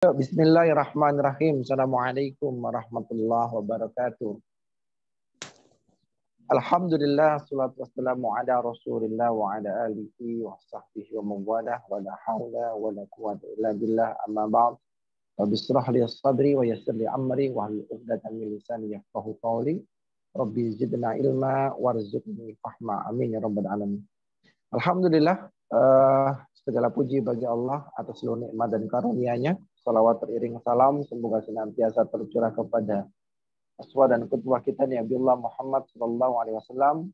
Bismillahirrahmanirrahim. Assalamualaikum warahmatullahi wabarakatuh. Alhamdulillah, salatu wassalamu ala rasulillah wa ala alihi wa sahbihi wa mawalah wa la hawla wa la quwwata illa billah amma ba'd. Rabbi israh li sadri wa yassir li amri wa hlul 'uqdatam min lisani yafqahu qawli. Rabbi zidna ilma warzuqni fahma. Amin ya rabbal alamin. Alhamdulillah, segala puji bagi Allah atas seluruh nikmat dan karunia-Nya. Salawat teriring salam semoga senantiasa tercurah kepada aswa dan qudwah kita Nabiullah Muhammad sallallahu alaihi wasallam,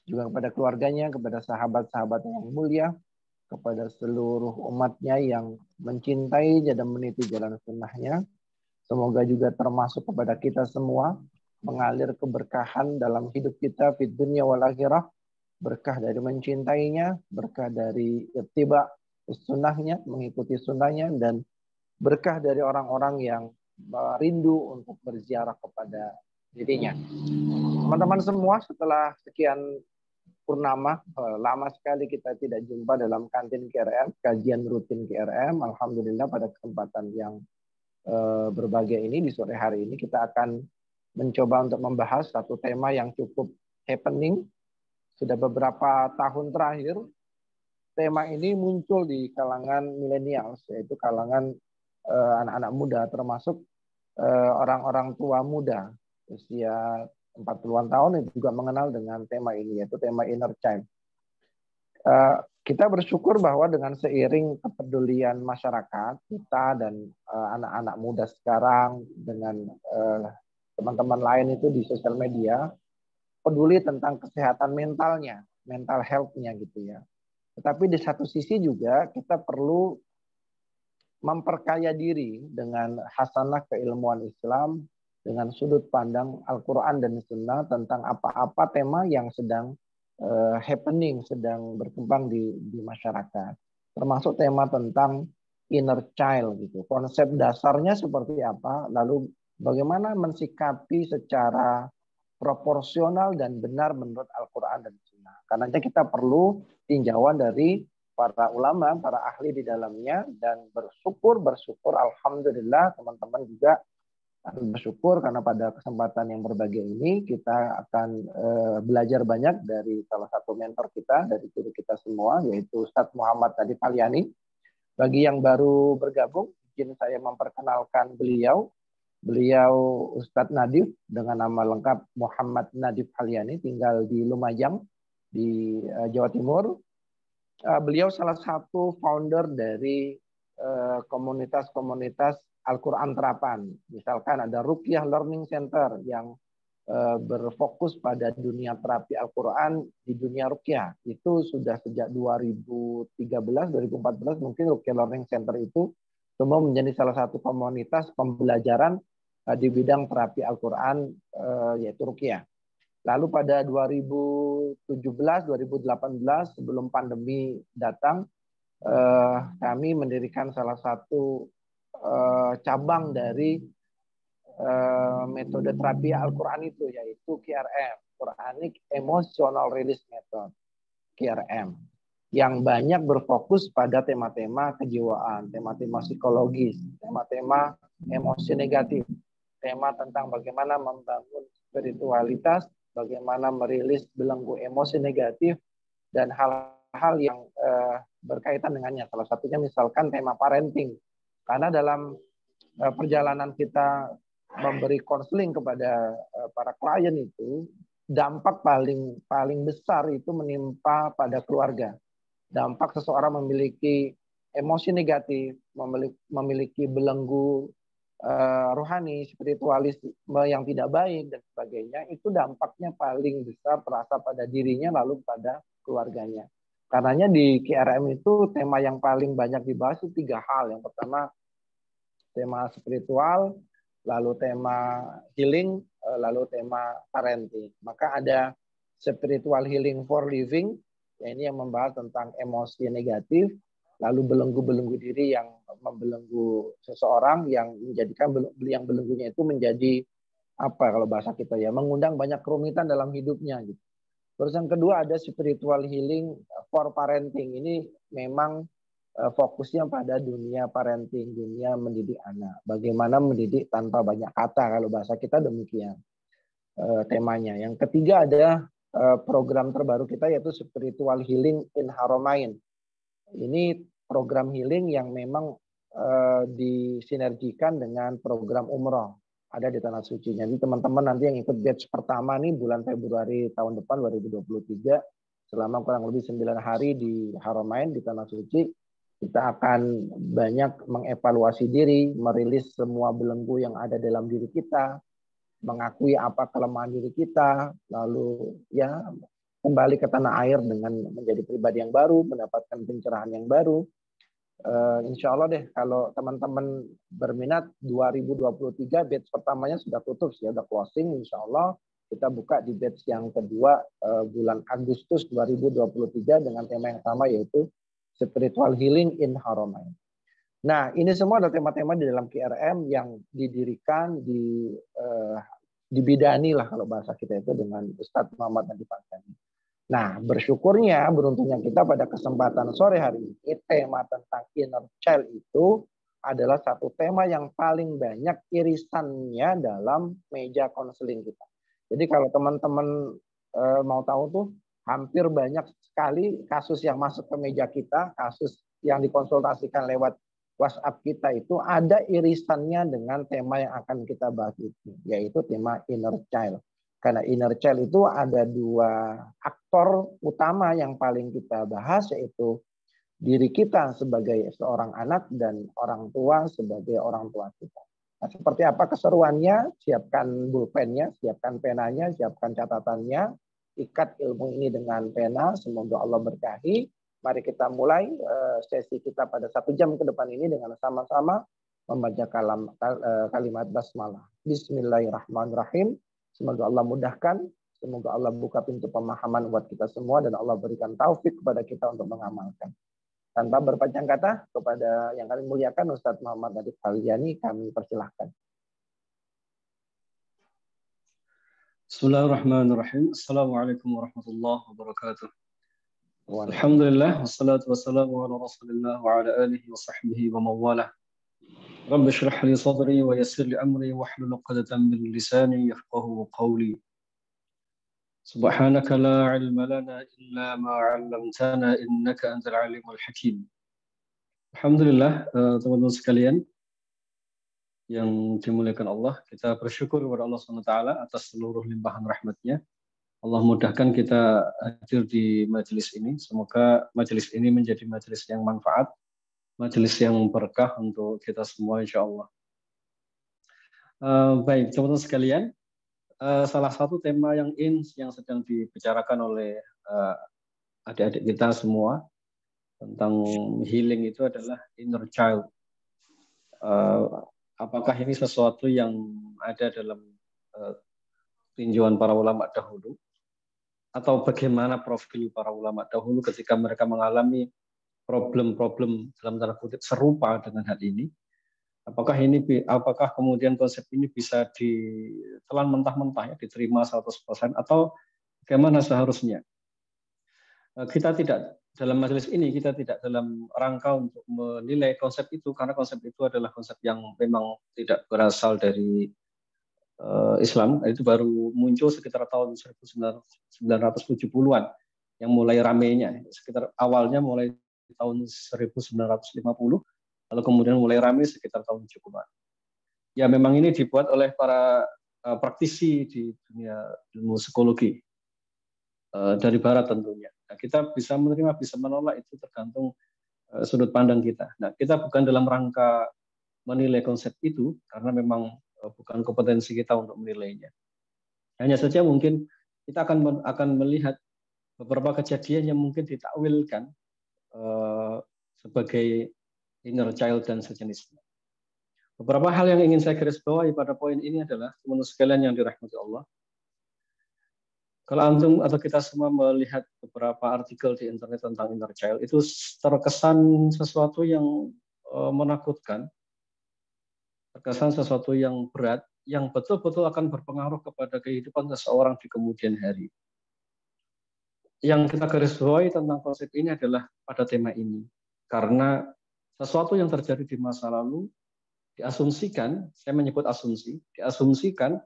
juga kepada keluarganya, kepada sahabat-sahabat yang mulia, kepada seluruh umatnya yang mencintai dan meniti jalan sunnahnya. Semoga juga termasuk kepada kita semua, mengalir keberkahan dalam hidup kita fid dunya wal akhirah, berkah dari mencintainya, berkah dari ittiba sunnahnya, mengikuti sunnahnya, dan berkah dari orang-orang yang rindu untuk berziarah kepada dirinya. Teman-teman semua, setelah sekian purnama, lama sekali kita tidak jumpa dalam kantin KRM, kajian rutin KRM. Alhamdulillah pada kesempatan yang berbahagia ini, di sore hari ini kita akan mencoba untuk membahas satu tema yang cukup happening. Sudah beberapa tahun terakhir, tema ini muncul di kalangan milenials, yaitu kalangan anak-anak muda, termasuk orang-orang tua muda usia 40-an tahun itu juga mengenal dengan tema ini, yaitu tema inner child. Kita bersyukur bahwa dengan seiring kepedulian masyarakat kita dan anak-anak muda sekarang dengan teman-teman lain itu di sosial media peduli tentang kesehatan mentalnya, mental health-nya gitu ya. Tetapi di satu sisi juga kita perlu memperkaya diri dengan hasanah keilmuan Islam, dengan sudut pandang Al-Quran dan Sunnah tentang apa-apa tema yang sedang happening, sedang berkembang di masyarakat. Termasuk tema tentang inner child gitu. Konsep dasarnya seperti apa, lalu bagaimana mensikapi secara proporsional dan benar menurut Al-Quran dan Sunnah. Karena kita perlu tinjauan dari para ulama, para ahli di dalamnya, dan bersyukur alhamdulillah teman-teman juga bersyukur karena pada kesempatan yang berbahagia ini kita akan belajar banyak dari salah satu mentor kita, dari guru kita semua, yaitu Ustadz Muhammad Nadif Halyani. Bagi yang baru bergabung, izin saya memperkenalkan beliau. Beliau Ustadz Nadif dengan nama lengkap Muhammad Nadif Halyani, tinggal di Lumajang di Jawa Timur. Beliau salah satu founder dari komunitas-komunitas Al-Quran Terapan. Misalkan ada Ruqyah Learning Center yang berfokus pada dunia terapi Al-Quran di dunia Ruqyah. Itu sudah sejak 2013-2014 mungkin Ruqyah Learning Center itu semua menjadi salah satu komunitas pembelajaran di bidang terapi Al-Quran, yaitu Ruqyah. Lalu pada 2017-2018 sebelum pandemi datang, kami mendirikan salah satu cabang dari metode terapi Al-Quran itu, yaitu QRM, Quranic Emotional Release Method, QRM, yang banyak berfokus pada tema-tema kejiwaan, tema-tema psikologis, tema-tema emosi negatif, tema tentang bagaimana membangun spiritualitas, bagaimana merilis belenggu emosi negatif, dan hal-hal yang berkaitan dengannya. Salah satunya misalkan tema parenting. Karena dalam perjalanan kita memberi konseling kepada para klien itu, dampak paling besar itu menimpa pada keluarga. Dampak seseorang memiliki emosi negatif, memiliki belenggu rohani, spiritualisme yang tidak baik dan sebagainya, itu dampaknya paling besar terasa pada dirinya lalu pada keluarganya. Karenanya di KRM itu tema yang paling banyak dibahas itu 3 hal. Yang pertama tema spiritual, lalu tema healing, lalu tema parenting. Maka ada spiritual healing for living, ya ini yang membahas tentang emosi negatif, lalu belenggu-belenggu diri yang membelenggu seseorang yang menjadikan yang belenggunya itu menjadi apa kalau bahasa kita ya, mengundang banyak kerumitan dalam hidupnya gitu. Terus yang kedua ada spiritual healing for parenting. Ini memang fokusnya pada dunia parenting, dunia mendidik anak. Bagaimana mendidik tanpa banyak kata, kalau bahasa kita demikian temanya. Yang ketiga ada program terbaru kita yaitu Spiritual Healing in Haramain. Ini program healing yang memang disinergikan dengan program umroh ada di Tanah Suci. Jadi teman-teman nanti yang ikut batch pertama nih bulan Februari tahun depan 2023 selama kurang lebih 9 hari di Haramain di Tanah Suci, kita akan banyak mengevaluasi diri, merilis semua belenggu yang ada dalam diri kita, mengakui apa kelemahan diri kita, lalu ya kembali ke tanah air dengan menjadi pribadi yang baru, mendapatkan pencerahan yang baru. Insya Allah deh kalau teman-teman berminat 2023 batch pertamanya sudah tutup ya, sudah closing. Insya Allah kita buka di batch yang kedua bulan Agustus 2023 dengan tema yang sama yaitu Spiritual Healing in Haramain. Nah, ini semua ada tema-tema di dalam KRM yang didirikan, dibidani lah kalau bahasa kita itu dengan Ustadz Muhammad Nadif Al-Thani. Nah, bersyukurnya, beruntungnya kita pada kesempatan sore hari ini, tema tentang inner child itu adalah satu tema yang paling banyak irisannya dalam meja konseling kita. Jadi kalau teman-teman mau tahu tuh, hampir banyak sekali kasus yang masuk ke meja kita, kasus yang dikonsultasikan lewat WhatsApp kita itu ada irisannya dengan tema yang akan kita bahas itu, yaitu tema inner child. Karena inner child itu ada dua aktor utama yang paling kita bahas, yaitu diri kita sebagai seorang anak dan orang tua sebagai orang tua kita. Nah, seperti apa keseruannya? Siapkan pulpennya, siapkan penanya, siapkan catatannya, ikat ilmu ini dengan pena, semoga Allah berkahi. Mari kita mulai sesi kita pada 1 jam ke depan ini dengan sama-sama membaca kalimat basmalah. Bismillahirrahmanirrahim. Semoga Allah mudahkan, semoga Allah buka pintu pemahaman buat kita semua dan Allah berikan taufik kepada kita untuk mengamalkan. Tanpa berpanjang kata, kepada yang kami muliakan Ustadz Muhammad Nadif Al-Thani kami persilahkan. Bismillahirrahmanirrahim. Assalamualaikum warahmatullahi wabarakatuh. Alhamdulillah, wassalatu wassalamu ala rasulillah wa ala alihi wa sahbihi wa mawalah. Rabbi shrah li sadri wa yassir li amri wahlul 'uqdatam min lisani yafqahu qawli. Subhanaka la 'ilma lana illa ma 'allamtana innaka antal 'alimul hakim. Alhamdulillah, teman-teman sekalian yang dimuliakan Allah, kita bersyukur kepada Allah SWT atas seluruh limpahan rahmat-Nya. Allah mudahkan kita hadir di majelis ini. Semoga majelis ini menjadi majelis yang manfaat, majelis yang berkah untuk kita semua insya Allah. Baik, teman-teman sekalian, salah satu tema yang sedang dibicarakan oleh adik-adik kita semua tentang healing itu adalah inner child. Apakah ini sesuatu yang ada dalam tinjauan para ulama dahulu? Atau bagaimana profil para ulama dahulu ketika mereka mengalami problem-problem dalam tanda kutip serupa dengan hal ini? Apakah kemudian konsep ini bisa ditelan mentah-mentah ya, diterima 100% atau bagaimana seharusnya? Kita tidak dalam majelis ini, kita tidak dalam rangka untuk menilai konsep itu, karena konsep itu adalah konsep yang memang tidak berasal dari Islam. Itu baru muncul sekitar tahun 1970-an yang mulai ramenya, sekitar awalnya mulai tahun 1950, lalu kemudian mulai rame sekitar tahun 70-an. Ya memang ini dibuat oleh para praktisi di dunia ilmu psikologi dari barat tentunya. Nah, kita bisa menerima, bisa menolak, itu tergantung sudut pandang kita. Nah, kita bukan dalam rangka menilai konsep itu karena memang bukan kompetensi kita untuk menilainya. Hanya saja mungkin kita akan melihat beberapa kejadian yang mungkin ditakwilkan sebagai inner child dan sejenisnya. Beberapa hal yang ingin saya garis bawahi pada poin ini adalah, teman-teman sekalian yang dirahmati Allah, kalau antum atau kita semua melihat beberapa artikel di internet tentang inner child, itu terkesan sesuatu yang menakutkan, terkesan sesuatu yang berat, yang betul-betul akan berpengaruh kepada kehidupan seseorang di kemudian hari. Yang kita garis bawahi tentang konsep ini adalah pada tema ini. Karena sesuatu yang terjadi di masa lalu diasumsikan, saya menyebut asumsi, diasumsikan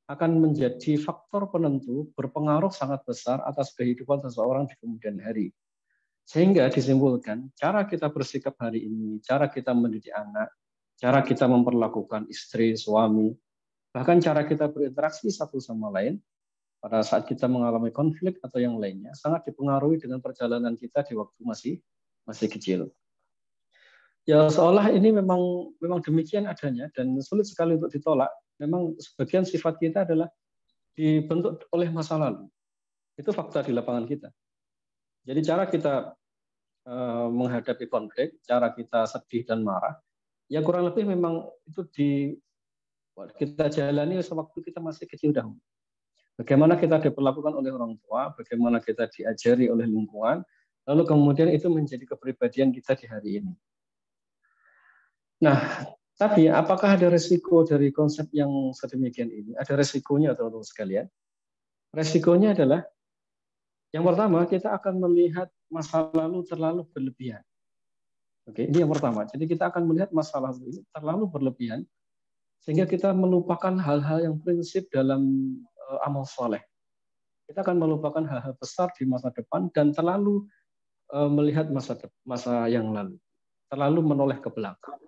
akan menjadi faktor penentu berpengaruh sangat besar atas kehidupan seseorang di kemudian hari. Sehingga disimpulkan cara kita bersikap hari ini, cara kita mendidik anak, cara kita memperlakukan istri, suami, bahkan cara kita berinteraksi satu sama lain pada saat kita mengalami konflik atau yang lainnya sangat dipengaruhi dengan perjalanan kita di waktu masih kecil. Ya seolah ini memang demikian adanya dan sulit sekali untuk ditolak. Memang sebagian sifat kita adalah dibentuk oleh masa lalu. Itu fakta di lapangan kita. Jadi cara kita menghadapi konflik, cara kita sedih dan marah, ya kurang lebih memang itu kita jalani sewaktu kita masih kecil dahulu. Bagaimana kita diperlakukan oleh orang tua, bagaimana kita diajari oleh lingkungan, lalu kemudian itu menjadi kepribadian kita di hari ini. Nah, tapi apakah ada resiko dari konsep yang sedemikian ini? Ada resikonya, teman-teman sekalian. Resikonya adalah, yang pertama, kita akan melihat masa lalu terlalu berlebihan. Oke, ini yang pertama. Jadi kita akan melihat masa lalu ini terlalu berlebihan, sehingga kita melupakan hal-hal yang prinsip dalam amal soleh. Kita akan melupakan hal-hal besar di masa depan dan terlalu melihat masa yang lalu. Terlalu menoleh ke belakang.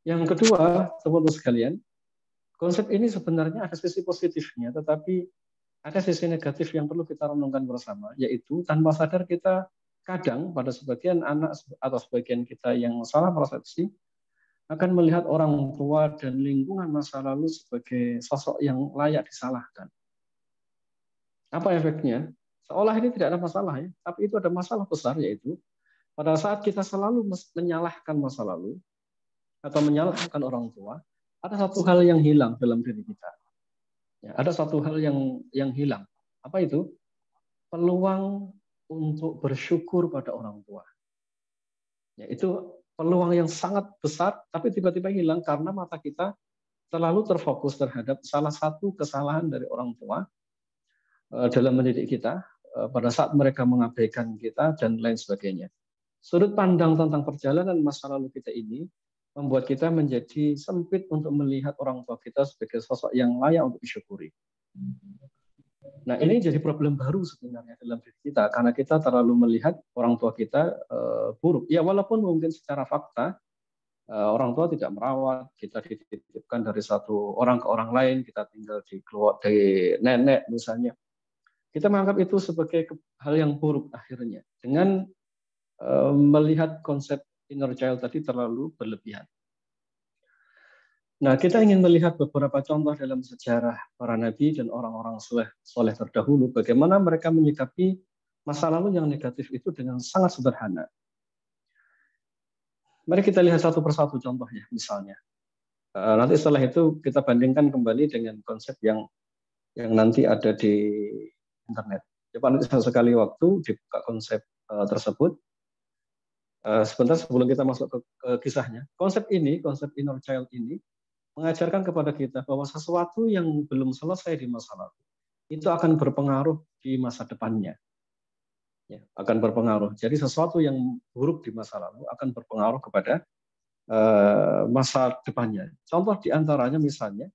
Yang kedua, teman-teman sekalian, konsep ini sebenarnya ada sisi positifnya, tetapi ada sisi negatif yang perlu kita renungkan bersama, yaitu tanpa sadar kita kadang pada sebagian anak atau sebagian kita yang salah persepsi akan melihat orang tua dan lingkungan masa lalu sebagai sosok yang layak disalahkan. Apa efeknya? Seolah ini tidak ada masalah ya, tapi itu ada masalah besar, yaitu pada saat kita selalu menyalahkan masa lalu, atau menyalahkan orang tua, ada satu hal yang hilang dalam diri kita. Ya, ada satu hal yang hilang. Apa itu? Peluang untuk bersyukur pada orang tua. Ya, itu peluang yang sangat besar, tapi tiba-tiba hilang karena mata kita terlalu terfokus terhadap salah satu kesalahan dari orang tua dalam mendidik kita pada saat mereka mengabaikan kita dan lain sebagainya. Sudut pandang tentang perjalanan masa lalu kita ini membuat kita menjadi sempit untuk melihat orang tua kita sebagai sosok yang layak untuk disyukuri. Nah, ini jadi problem baru sebenarnya dalam diri kita, karena kita terlalu melihat orang tua kita buruk. Ya, walaupun mungkin secara fakta, orang tua tidak merawat, kita dititipkan dari satu orang ke orang lain, kita tinggal dari nenek misalnya. Kita menganggap itu sebagai hal yang buruk akhirnya, dengan melihat konsep inner child tadi terlalu berlebihan. Nah, kita ingin melihat beberapa contoh dalam sejarah para nabi dan orang-orang soleh terdahulu, bagaimana mereka menyikapi masa lalu yang negatif itu dengan sangat sederhana. Mari kita lihat satu persatu contohnya, misalnya. Nanti setelah itu kita bandingkan kembali dengan konsep yang nanti ada di internet. Coba nanti sekali waktu dibuka konsep tersebut. Sebentar sebelum kita masuk ke kisahnya, konsep inner child ini mengajarkan kepada kita bahwa sesuatu yang belum selesai di masa lalu itu akan berpengaruh di masa depannya. Ya, akan berpengaruh. Jadi sesuatu yang buruk di masa lalu akan berpengaruh kepada masa depannya. Contoh diantaranya misalnya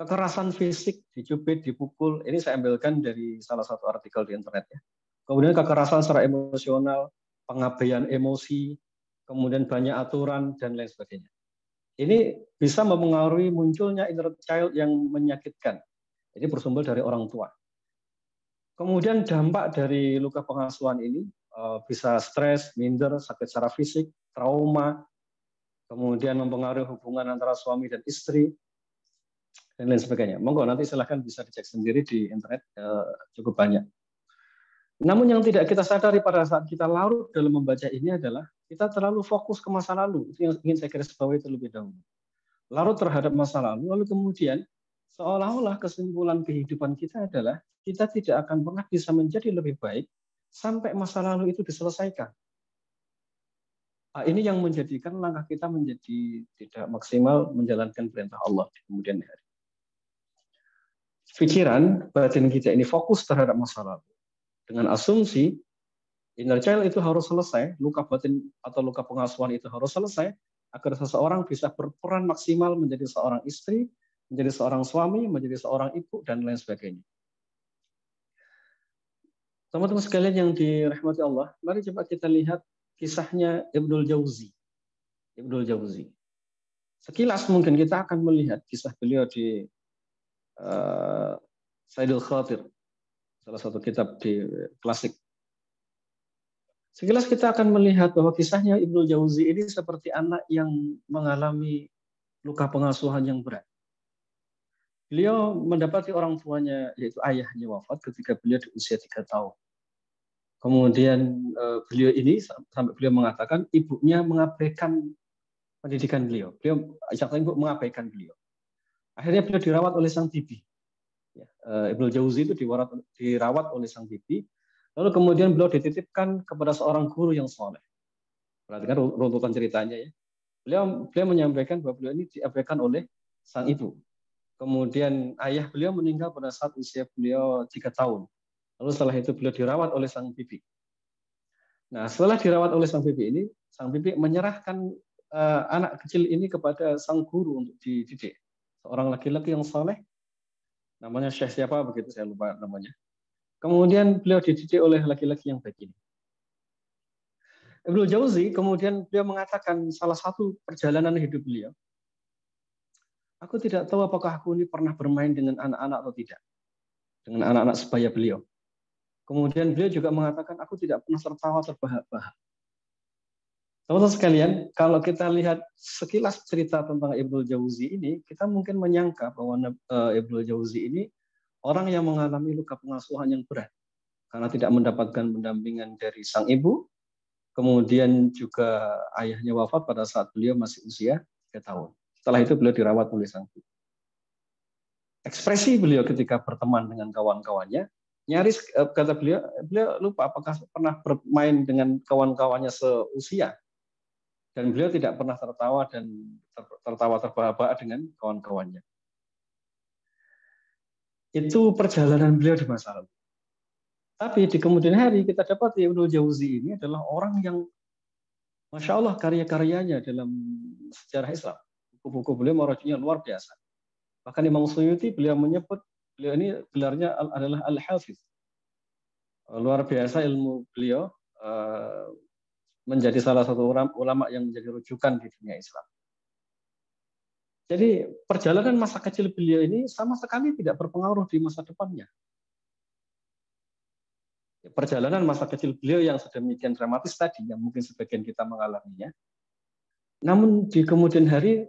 kekerasan fisik, dicubit, dipukul. Ini saya ambilkan dari salah satu artikel di internet ya. Kemudian kekerasan secara emosional, pengabaian emosi, kemudian banyak aturan, dan lain sebagainya. Ini bisa mempengaruhi munculnya inner child yang menyakitkan. Ini bersumber dari orang tua. Kemudian dampak dari luka pengasuhan ini bisa stres, minder, sakit secara fisik, trauma, kemudian mempengaruhi hubungan antara suami dan istri, dan lain sebagainya. Monggo nanti silahkan bisa dicek sendiri di internet, cukup banyak. Namun yang tidak kita sadari pada saat kita larut dalam membaca ini adalah kita terlalu fokus ke masa lalu. Itu yang ingin saya garis bawahi terlebih dahulu. Larut terhadap masa lalu kemudian seolah-olah kesimpulan kehidupan kita adalah kita tidak akan pernah bisa menjadi lebih baik sampai masa lalu itu diselesaikan. Nah, ini yang menjadikan langkah kita menjadi tidak maksimal menjalankan perintah Allah di kemudian hari. Pikiran batin kita ini fokus terhadap masa lalu dengan asumsi Inner child itu harus selesai, luka batin atau luka pengasuhan itu harus selesai agar seseorang bisa berperan maksimal menjadi seorang istri, menjadi seorang suami, menjadi seorang ibu, dan lain sebagainya. Teman-teman sekalian yang dirahmati Allah, mari coba kita lihat kisahnya Ibnul Jauzi. Ibnul Jauzi. Sekilas mungkin kita akan melihat kisah beliau di Saidul Khatir, salah satu kitab di klasik. Sekilas kita akan melihat bahwa kisahnya Ibnul Jauzi ini seperti anak yang mengalami luka pengasuhan yang berat. Beliau mendapati orang tuanya, yaitu ayahnya, wafat ketika beliau di usia 3 tahun. Kemudian beliau ini sampai beliau mengatakan ibunya mengabaikan pendidikan beliau. Beliau ibu mengabaikan beliau. Akhirnya beliau dirawat oleh sang bibi. Ibnul Jauzi itu dirawat oleh sang bibi. Lalu kemudian beliau dititipkan kepada seorang guru yang soleh. Perhatikan runtutan ceritanya ya. Beliau menyampaikan bahwa beliau ini diabaikan oleh sang ibu. Kemudian ayah beliau meninggal pada saat usia beliau 3 tahun. Lalu setelah itu beliau dirawat oleh sang bibi. Nah, setelah dirawat oleh sang bibi menyerahkan anak kecil ini kepada sang guru untuk dididik. Seorang laki-laki yang soleh, namanya Syekh siapa begitu, saya lupa namanya. Kemudian beliau dididik oleh laki-laki yang baik ini. Ibnul Jauzi kemudian beliau mengatakan salah satu perjalanan hidup beliau. Aku tidak tahu apakah aku ini pernah bermain dengan anak-anak atau tidak. Dengan anak-anak sebaya beliau. Kemudian beliau juga mengatakan aku tidak pernah tertawa terbahak-bahak. Teman-teman sekalian, kalau kita lihat sekilas cerita tentang Ibnul Jauzi ini, kita mungkin menyangka bahwa Ibnul Jauzi ini orang yang mengalami luka pengasuhan yang berat karena tidak mendapatkan pendampingan dari sang ibu, kemudian juga ayahnya wafat pada saat beliau masih usia 3 tahun. Setelah itu beliau dirawat oleh sang ibu. Ekspresi beliau ketika berteman dengan kawan-kawannya, nyaris kata beliau lupa apakah pernah bermain dengan kawan-kawannya seusia. Dan beliau tidak pernah tertawa terbahak-bahak dengan kawan-kawannya. Itu perjalanan beliau di masa lalu. Tapi di kemudian hari kita dapat Ibnul Jauzi ini adalah orang yang Masya Allah karya-karyanya dalam sejarah Islam. Buku-buku beliau marjunya luar biasa. Bahkan Imam Suyuti beliau menyebut beliau ini gelarnya adalah Al-Hafiz. Luar biasa ilmu beliau menjadi salah satu ulama yang menjadi rujukan di dunia Islam. Jadi perjalanan masa kecil beliau ini sama sekali tidak berpengaruh di masa depannya. Perjalanan masa kecil beliau yang sedemikian dramatis tadi, yang mungkin sebagian kita mengalaminya. Namun di kemudian hari,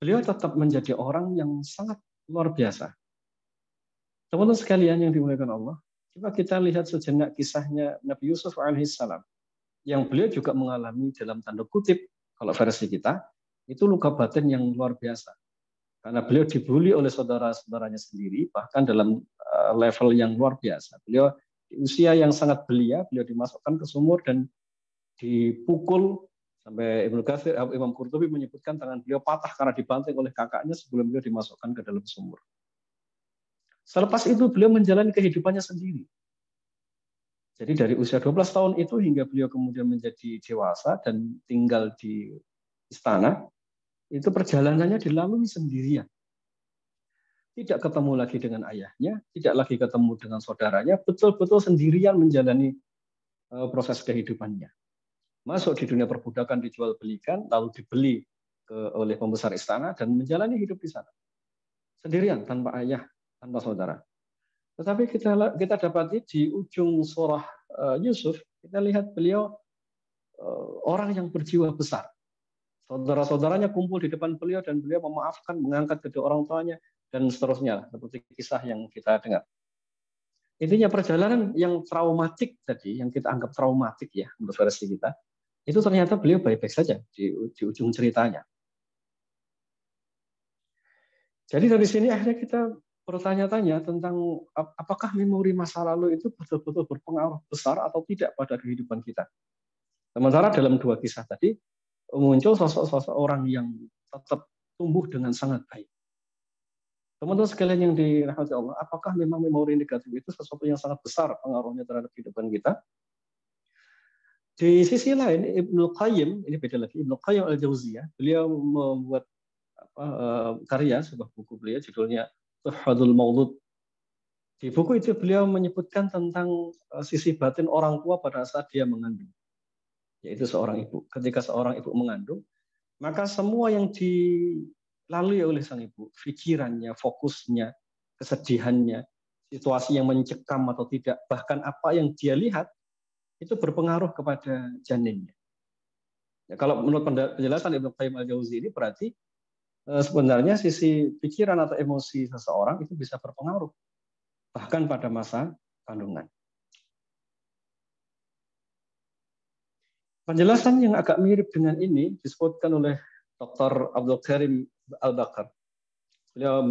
beliau tetap menjadi orang yang sangat luar biasa. Teman-teman sekalian yang dimuliakan Allah, coba kita lihat sejenak kisahnya Nabi Yusuf alaihissalam, yang beliau juga mengalami dalam tanda kutip, kalau versi kita, itu luka batin yang luar biasa. Karena beliau dibully oleh saudara-saudaranya sendiri, bahkan dalam level yang luar biasa. Beliau di usia yang sangat belia, beliau dimasukkan ke sumur dan dipukul, sampai Imam Qurtubi menyebutkan tangan beliau patah karena dibanting oleh kakaknya sebelum beliau dimasukkan ke dalam sumur. Selepas itu beliau menjalani kehidupannya sendiri. Jadi dari usia 12 tahun itu hingga beliau kemudian menjadi dewasa dan tinggal di istana, itu perjalanannya dilalui sendirian. Tidak ketemu lagi dengan ayahnya, tidak lagi ketemu dengan saudaranya, betul-betul sendirian menjalani proses kehidupannya. Masuk di dunia perbudakan, dijual belikan, lalu dibeli oleh pembesar istana dan menjalani hidup di sana. Sendirian, tanpa ayah, tanpa saudara. Tetapi kita dapati di ujung surah Yusuf, kita lihat beliau orang yang berjiwa besar. Saudara-saudaranya kumpul di depan beliau dan beliau memaafkan, mengangkat kedua orang tuanya, dan seterusnya, seperti kisah yang kita dengar. Intinya perjalanan yang traumatik tadi, yang kita anggap traumatik ya, menurut versi kita, itu ternyata beliau baik-baik saja di ujung ceritanya. Jadi dari sini akhirnya kita bertanya-tanya tentang apakah memori masa lalu itu betul-betul berpengaruh besar atau tidak pada kehidupan kita. Sementara dalam dua kisah tadi, muncul sosok-sosok orang yang tetap tumbuh dengan sangat baik. Teman-teman sekalian yang dirahmati Allah, apakah memang memori negatif itu sesuatu yang sangat besar pengaruhnya terhadap kehidupan kita? Di sisi lain, Ibnu Qayyim, ini beda lagi, Ibnu Qayyim al-Jauziyah, beliau membuat karya, sebuah buku beliau, judulnya Tuhfatul Maulud. Di buku itu beliau menyebutkan tentang sisi batin orang tua pada saat dia mengandung, yaitu seorang ibu. Ketika seorang ibu mengandung, maka semua yang dilalui oleh sang ibu, pikirannya, fokusnya, kesedihannya, situasi yang mencekam atau tidak, bahkan apa yang dia lihat, itu berpengaruh kepada janinnya. Ya, kalau menurut penjelasan Ibnu Qayyim al-Jauzi ini berarti sebenarnya sisi pikiran atau emosi seseorang itu bisa berpengaruh bahkan pada masa kandungan. Penjelasan yang agak mirip dengan ini disebutkan oleh Dr. Abdul Karim Al-Bakar. Beliau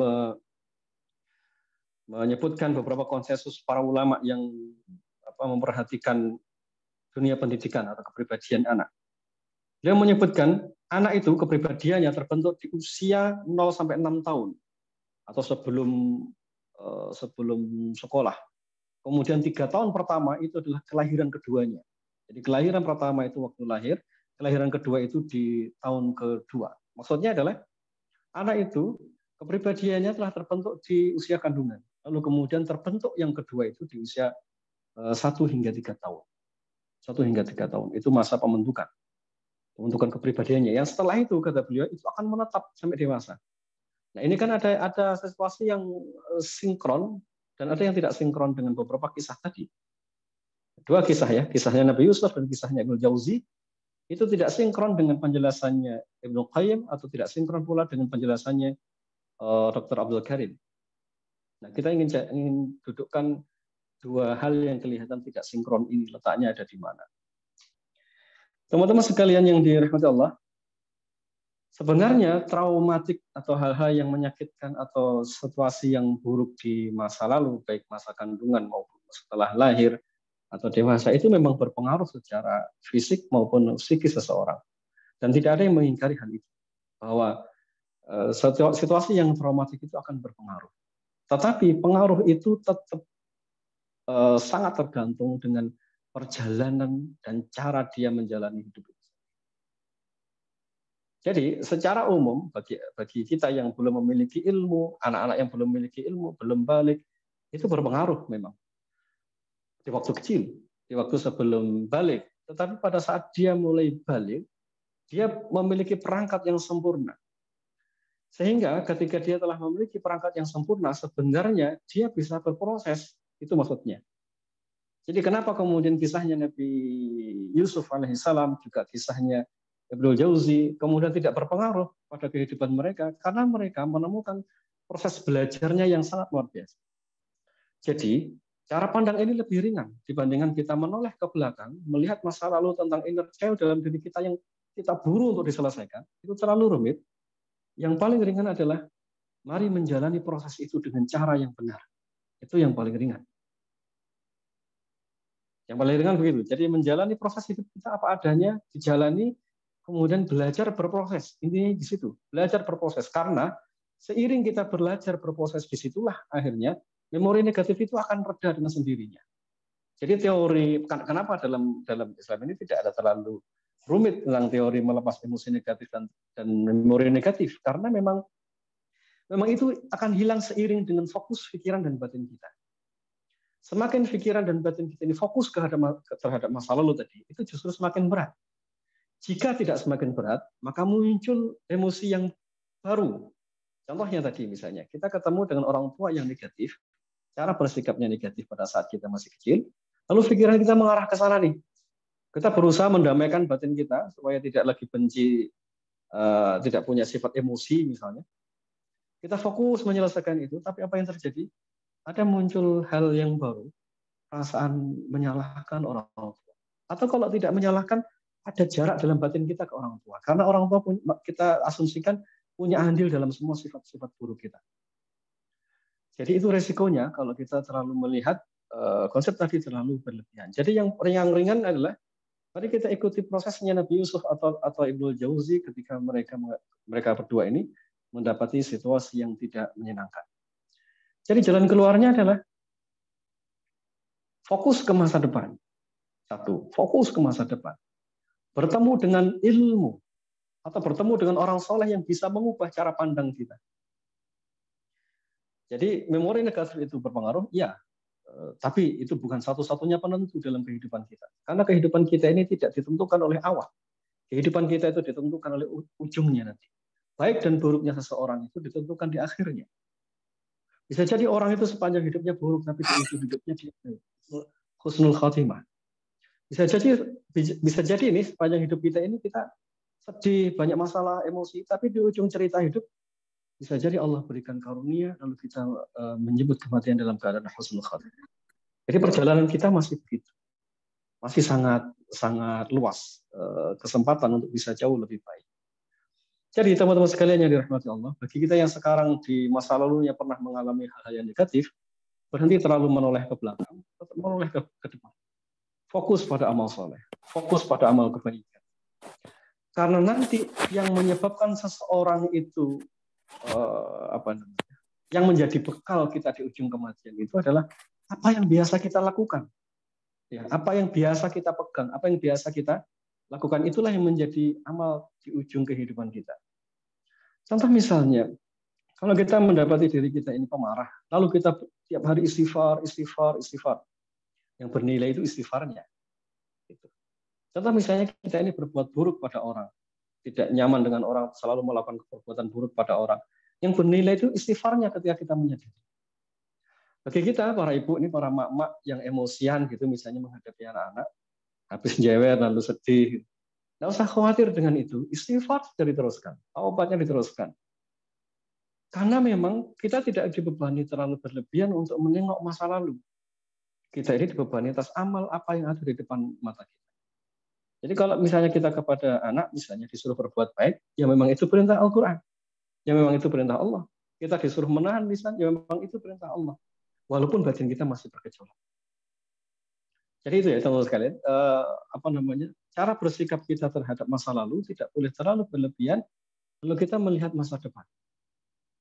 menyebutkan beberapa konsensus para ulama yang memperhatikan dunia pendidikan atau kepribadian anak. Beliau menyebutkan anak itu kepribadiannya terbentuk di usia 0 sampai 6 tahun atau sebelum sekolah. Kemudian 3 tahun pertama itu adalah kelahiran keduanya. Jadi kelahiran pertama itu waktu lahir, kelahiran kedua itu di tahun kedua. Maksudnya adalah anak itu kepribadiannya telah terbentuk di usia kandungan. Lalu kemudian terbentuk yang kedua itu di usia 1 hingga 3 tahun. 1 hingga 3 tahun itu masa pembentukan kepribadiannya. Yang setelah itu kata beliau itu akan menetap sampai dewasa. Nah ini kan ada situasi yang sinkron dan ada yang tidak sinkron dengan beberapa kisah tadi. 2 kisah ya, kisahnya Nabi Yusuf dan kisahnya Ibnu Jauzi itu tidak sinkron dengan penjelasannya Ibnu Qayyim atau tidak sinkron pula dengan penjelasannya Dr. Abdul Karim. Nah kita ingin dudukkan 2 hal yang kelihatan tidak sinkron ini, letaknya ada di mana. Teman-teman sekalian yang dirahmati Allah, sebenarnya traumatik atau hal-hal yang menyakitkan atau situasi yang buruk di masa lalu, baik masa kandungan maupun setelah lahir atau dewasa, itu memang berpengaruh secara fisik maupun psikis seseorang. Dan tidak ada yang mengingkari hal itu, bahwa situasi yang traumatik itu akan berpengaruh. Tetapi pengaruh itu tetap sangat tergantung dengan perjalanan dan cara dia menjalani hidup itu. Jadi secara umum bagi kita yang belum memiliki ilmu, anak-anak yang belum memiliki ilmu, belum balik, itu berpengaruh memang. Di waktu kecil, di waktu sebelum balik. Tetapi pada saat dia mulai balik, dia memiliki perangkat yang sempurna. Sehingga ketika dia telah memiliki perangkat yang sempurna, sebenarnya dia bisa berproses. Itu maksudnya. Jadi kenapa kemudian kisahnya Nabi Yusuf alaihissalam, juga kisahnya Ibnu Jauzi, kemudian tidak berpengaruh pada kehidupan mereka, karena mereka menemukan proses belajarnya yang sangat luar biasa. Jadi, cara pandang ini lebih ringan dibandingkan kita menoleh ke belakang, melihat masa lalu tentang inner child dalam diri kita yang kita buru untuk diselesaikan, itu terlalu rumit. Yang paling ringan adalah, mari menjalani proses itu dengan cara yang benar. Itu yang paling ringan. Yang paling ringan begitu. Jadi menjalani proses hidup kita apa adanya, dijalani, kemudian belajar berproses. Intinya di situ, belajar berproses. Karena seiring kita belajar berproses, disitulah akhirnya memori negatif itu akan reda dengan sendirinya. Jadi teori, kenapa dalam Islam ini tidak ada terlalu rumit tentang teori melepas emosi negatif dan memori negatif. Karena memang itu akan hilang seiring dengan fokus pikiran dan batin kita. Semakin pikiran dan batin kita ini fokus terhadap masa lalu tadi, itu justru semakin berat. Jika tidak semakin berat, maka muncul emosi yang baru. Contohnya tadi misalnya, kita ketemu dengan orang tua yang negatif, cara bersikapnya negatif pada saat kita masih kecil, lalu pikiran kita mengarah ke sana nih. Kita berusaha mendamaikan batin kita, supaya tidak lagi benci, tidak punya sifat emosi misalnya. Kita fokus menyelesaikan itu, tapi apa yang terjadi? Ada muncul hal yang baru, perasaan menyalahkan orang tua. Atau kalau tidak menyalahkan, ada jarak dalam batin kita ke orang tua. Karena orang tua kita asumsikan punya andil dalam semua sifat-sifat buruk kita. Jadi itu resikonya kalau kita terlalu melihat konsep tadi terlalu berlebihan. Jadi yang ringan adalah, mari kita ikuti prosesnya Nabi Yusuf atau Ibnu Jauzi ketika mereka berdua ini mendapati situasi yang tidak menyenangkan. Jadi jalan keluarnya adalah fokus ke masa depan. Satu, fokus ke masa depan. Bertemu dengan ilmu atau bertemu dengan orang soleh yang bisa mengubah cara pandang kita. Jadi memori negatif itu berpengaruh, ya. Tapi itu bukan satu-satunya penentu dalam kehidupan kita. Karena kehidupan kita ini tidak ditentukan oleh awal. Kehidupan kita itu ditentukan oleh ujungnya nanti. Baik dan buruknya seseorang itu ditentukan di akhirnya. Bisa jadi orang itu sepanjang hidupnya buruk, tapi di ujung hidupnya dia husnul khotimah. Bisa jadi ini sepanjang hidup kita ini kita sedih, banyak masalah, emosi, tapi di ujung cerita hidup bisa jadi Allah berikan karunia lalu kita menyebut kematian dalam keadaan husnul khotimah. Jadi perjalanan kita masih begitu. Masih sangat luas kesempatan untuk bisa jauh lebih baik. Jadi teman-teman sekalian yang dirahmati Allah, bagi kita yang sekarang di masa lalunya pernah mengalami hal-hal yang negatif, berhenti terlalu menoleh ke belakang, tetap menoleh ke depan. Fokus pada amal soleh, fokus pada amal kebaikan. Karena nanti yang menyebabkan seseorang itu yang menjadi bekal kita di ujung kematian itu adalah apa yang biasa kita lakukan. Ya, apa yang biasa kita pegang, apa yang biasa kita lakukan, itulah yang menjadi amal di ujung kehidupan kita. Contoh misalnya, kalau kita mendapati diri kita ini pemarah, lalu kita tiap hari istighfar. Yang bernilai itu istighfarnya. Contoh misalnya kita ini berbuat buruk pada orang, tidak nyaman dengan orang, selalu melakukan perbuatan buruk pada orang. Yang bernilai itu istighfarnya ketika kita menyadari. Bagi kita, para ibu ini, para mak-mak yang emosian gitu, misalnya menghadapi anak-anak, habis jewer lalu sedih. Nggak usah khawatir dengan itu, istighfar sudah diteruskan, taubatnya diteruskan. Karena memang kita tidak dibebani terlalu berlebihan untuk menengok masa lalu. Kita ini dibebani atas amal apa yang ada di depan mata kita. Jadi kalau misalnya kita kepada anak, misalnya disuruh berbuat baik, ya memang itu perintah Al-Quran. Ya memang itu perintah Allah. Kita disuruh menahan lisan, ya memang itu perintah Allah. Walaupun batin kita masih bergejolak. Jadi itu ya teman-teman sekalian, cara bersikap kita terhadap masa lalu tidak boleh terlalu berlebihan, lalu kita melihat masa depan.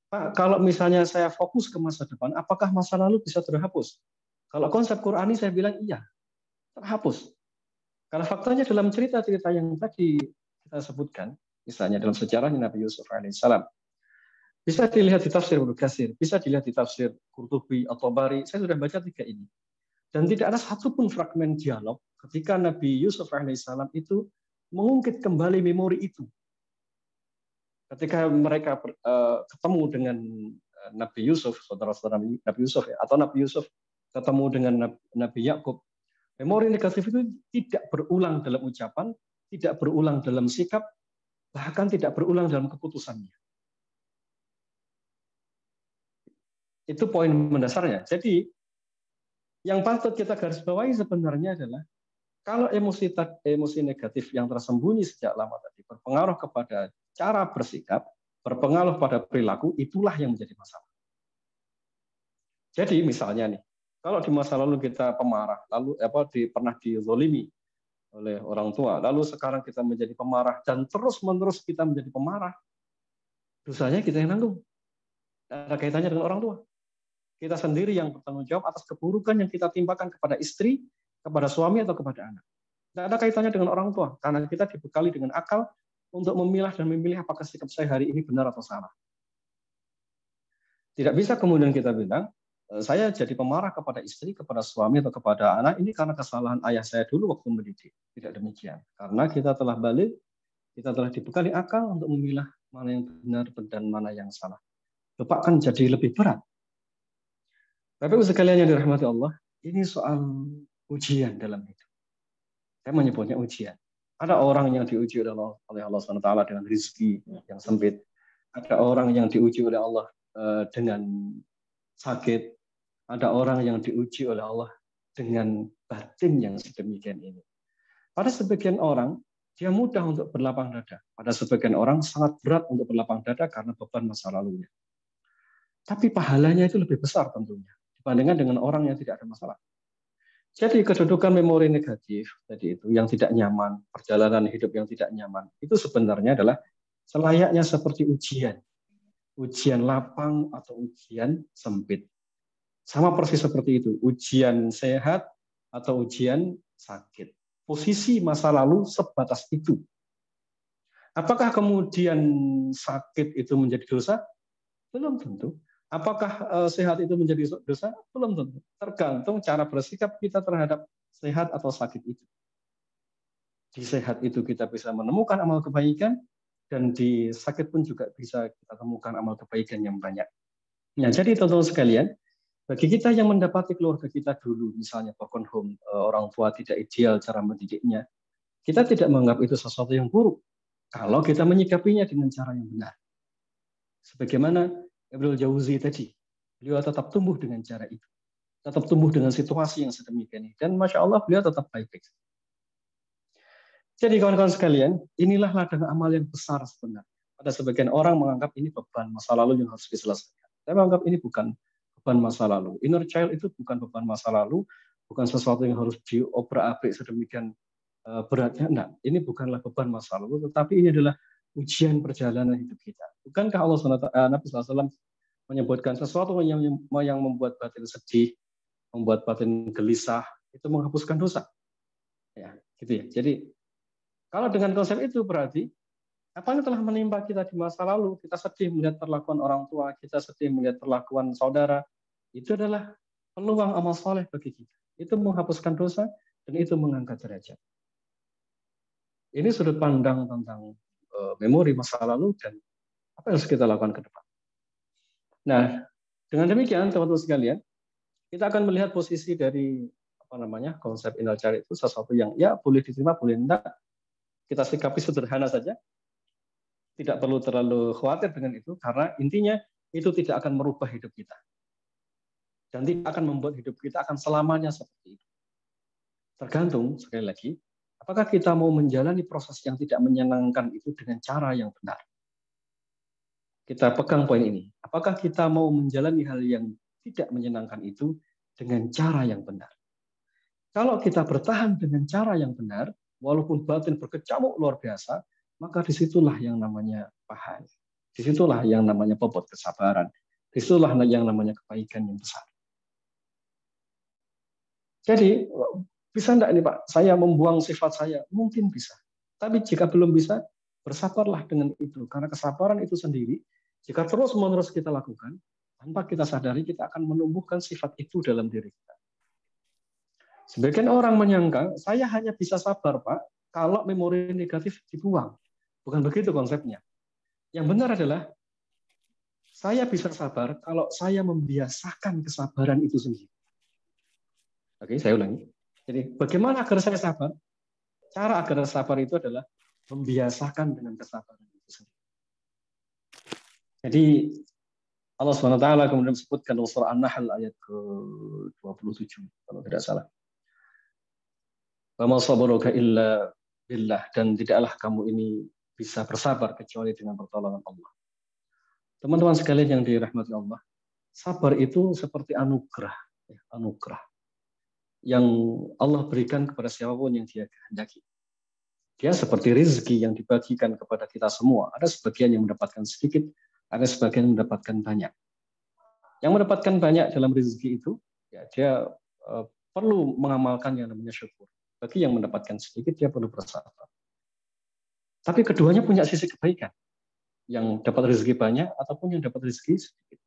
Pak, kalau misalnya saya fokus ke masa depan, apakah masa lalu bisa terhapus? Kalau konsep Qurani saya bilang iya, terhapus. Karena faktanya dalam cerita-cerita yang tadi kita sebutkan, misalnya dalam sejarahnya Nabi Yusuf alaihissalam, bisa dilihat di tafsir Ibnu Katsir, bisa dilihat di tafsir Qurtubi atau Bari. Saya sudah baca 3 ini. Dan tidak ada satupun fragmen dialog ketika Nabi Yusuf alaihissalam itu mengungkit kembali memori itu. Ketika mereka ketemu dengan Nabi Yusuf, saudara-saudara Nabi Yusuf, atau Nabi Yusuf ketemu dengan Nabi Yakub, memori negatif itu tidak berulang dalam ucapan, tidak berulang dalam sikap, bahkan tidak berulang dalam keputusannya. Itu poin mendasarnya. Jadi yang patut kita garis bawahi sebenarnya adalah kalau emosi negatif yang tersembunyi sejak lama tadi berpengaruh kepada cara bersikap, berpengaruh pada perilaku, itulah yang menjadi masalah. Jadi misalnya nih, kalau di masa lalu kita pemarah, lalu pernah dizolimi oleh orang tua, lalu sekarang kita menjadi pemarah dan terus-menerus kita menjadi pemarah, dosanya kita yang nanggung. Tidak ada kaitannya dengan orang tua. Kita sendiri yang bertanggung jawab atas keburukan yang kita timpakan kepada istri, kepada suami, atau kepada anak. Tidak ada kaitannya dengan orang tua, karena kita dibekali dengan akal untuk memilah dan memilih apakah sikap saya hari ini benar atau salah. Tidak bisa kemudian kita bilang, saya jadi pemarah kepada istri, kepada suami, atau kepada anak, ini karena kesalahan ayah saya dulu waktu mendidik. Tidak demikian. Karena kita telah balik, kita telah dibekali akal untuk memilah mana yang benar dan mana yang salah. Bapak kan jadi lebih berat. Bapak Ibu sekalian yang dirahmati Allah, ini soal ujian dalam hidup. Saya menyebutnya ujian. Ada orang yang diuji oleh Allah SWT dengan rezeki yang sempit. Ada orang yang diuji oleh Allah dengan sakit. Ada orang yang diuji oleh Allah dengan batin yang sedemikian ini. Pada sebagian orang, dia mudah untuk berlapang dada. Pada sebagian orang sangat berat untuk berlapang dada karena beban masa lalunya. Tapi pahalanya itu lebih besar tentunya dibandingkan dengan orang yang tidak ada masalah. Jadi kedudukan memori negatif tadi itu yang tidak nyaman, perjalanan hidup yang tidak nyaman, itu sebenarnya adalah selayaknya seperti ujian. Ujian lapang atau ujian sempit. Sama persis seperti itu, ujian sehat atau ujian sakit. Posisi masa lalu sebatas itu. Apakah kemudian sakit itu menjadi dosa? Belum tentu. Apakah sehat itu menjadi dosa? Belum tentu. Tergantung cara bersikap kita terhadap sehat atau sakit itu. Di sehat itu kita bisa menemukan amal kebaikan, dan di sakit pun juga bisa kita temukan amal kebaikan yang banyak. Nah, jadi teman-teman sekalian, bagi kita yang mendapati keluarga kita dulu, misalnya broken home, orang tua tidak ideal cara mendidiknya, kita tidak menganggap itu sesuatu yang buruk kalau kita menyikapinya dengan cara yang benar. Sebagaimana Ibnu Jauzi tadi, beliau tetap tumbuh dengan cara itu, tetap tumbuh dengan situasi yang sedemikian ini, dan masya Allah beliau tetap baik-baik. Jadi kawan-kawan sekalian, inilah ladang amal yang besar sebenarnya. Ada sebagian orang menganggap ini beban masa lalu yang harus diselesaikan. Saya menganggap ini bukan beban masa lalu. Inner child itu bukan beban masa lalu, bukan sesuatu yang harus diobrak-abrik sedemikian beratnya. Nah, ini bukanlah beban masa lalu, tetapi ini adalah ujian perjalanan hidup kita. Bukankah Allah Nabi SAW menyebutkan sesuatu yang membuat batin sedih, membuat batin gelisah, itu menghapuskan dosa. Ya, gitu ya. Jadi kalau dengan konsep itu berarti apa yang telah menimpa kita di masa lalu, kita sedih melihat perlakuan orang tua, kita sedih melihat perlakuan saudara, itu adalah peluang amal soleh bagi kita. Itu menghapuskan dosa dan itu mengangkat derajat. Ini sudut pandang tentang memori masa lalu dan apa yang harus kita lakukan ke depan. Nah, dengan demikian teman-teman sekalian, kita akan melihat posisi dari konsep inner child itu sesuatu yang ya boleh diterima, boleh enggak. Kita sikapi sederhana saja. Tidak perlu terlalu khawatir dengan itu, karena intinya itu tidak akan merubah hidup kita. Dan tidak akan membuat hidup kita akan selamanya seperti itu. Tergantung, sekali lagi, apakah kita mau menjalani proses yang tidak menyenangkan itu dengan cara yang benar. Kita pegang poin ini. Apakah kita mau menjalani hal yang tidak menyenangkan itu dengan cara yang benar. Kalau kita bertahan dengan cara yang benar, walaupun batin berkecamuk luar biasa, maka disitulah yang namanya pahala. Disitulah yang namanya bobot kesabaran. Disitulah yang namanya kebaikan yang besar. Jadi, bisa enggak ini Pak, saya membuang sifat saya? Mungkin bisa. Tapi jika belum bisa, bersabarlah dengan itu. Karena kesabaran itu sendiri, jika terus-menerus kita lakukan, tanpa kita sadari, kita akan menumbuhkan sifat itu dalam diri kita. Sebagian orang menyangka, saya hanya bisa sabar Pak, kalau memori negatif dibuang. Bukan begitu konsepnya. Yang benar adalah, saya bisa sabar kalau saya membiasakan kesabaran itu sendiri. Oke, saya ulangi. Jadi, bagaimana agar saya sabar? Cara agar sabar itu adalah membiasakan dengan kesabaran itu sendiri. Jadi, Allah SWT kemudian sebutkan dalam surah An-Nahl ayat ke-27, kalau tidak salah. Wa ma sabruka illa billah, dan tidaklah kamu ini bisa bersabar kecuali dengan pertolongan Allah. Teman-teman sekalian yang dirahmati Allah, sabar itu seperti anugerah, anugerah yang Allah berikan kepada siapapun yang Dia kehendaki. Dia seperti rezeki yang dibagikan kepada kita semua. Ada sebagian yang mendapatkan sedikit, ada sebagian yang mendapatkan banyak. Yang mendapatkan banyak dalam rezeki itu, ya dia perlu mengamalkan yang namanya syukur. Bagi yang mendapatkan sedikit, dia perlu bersabar. Tapi keduanya punya sisi kebaikan. Yang dapat rezeki banyak ataupun yang dapat rezeki sedikit.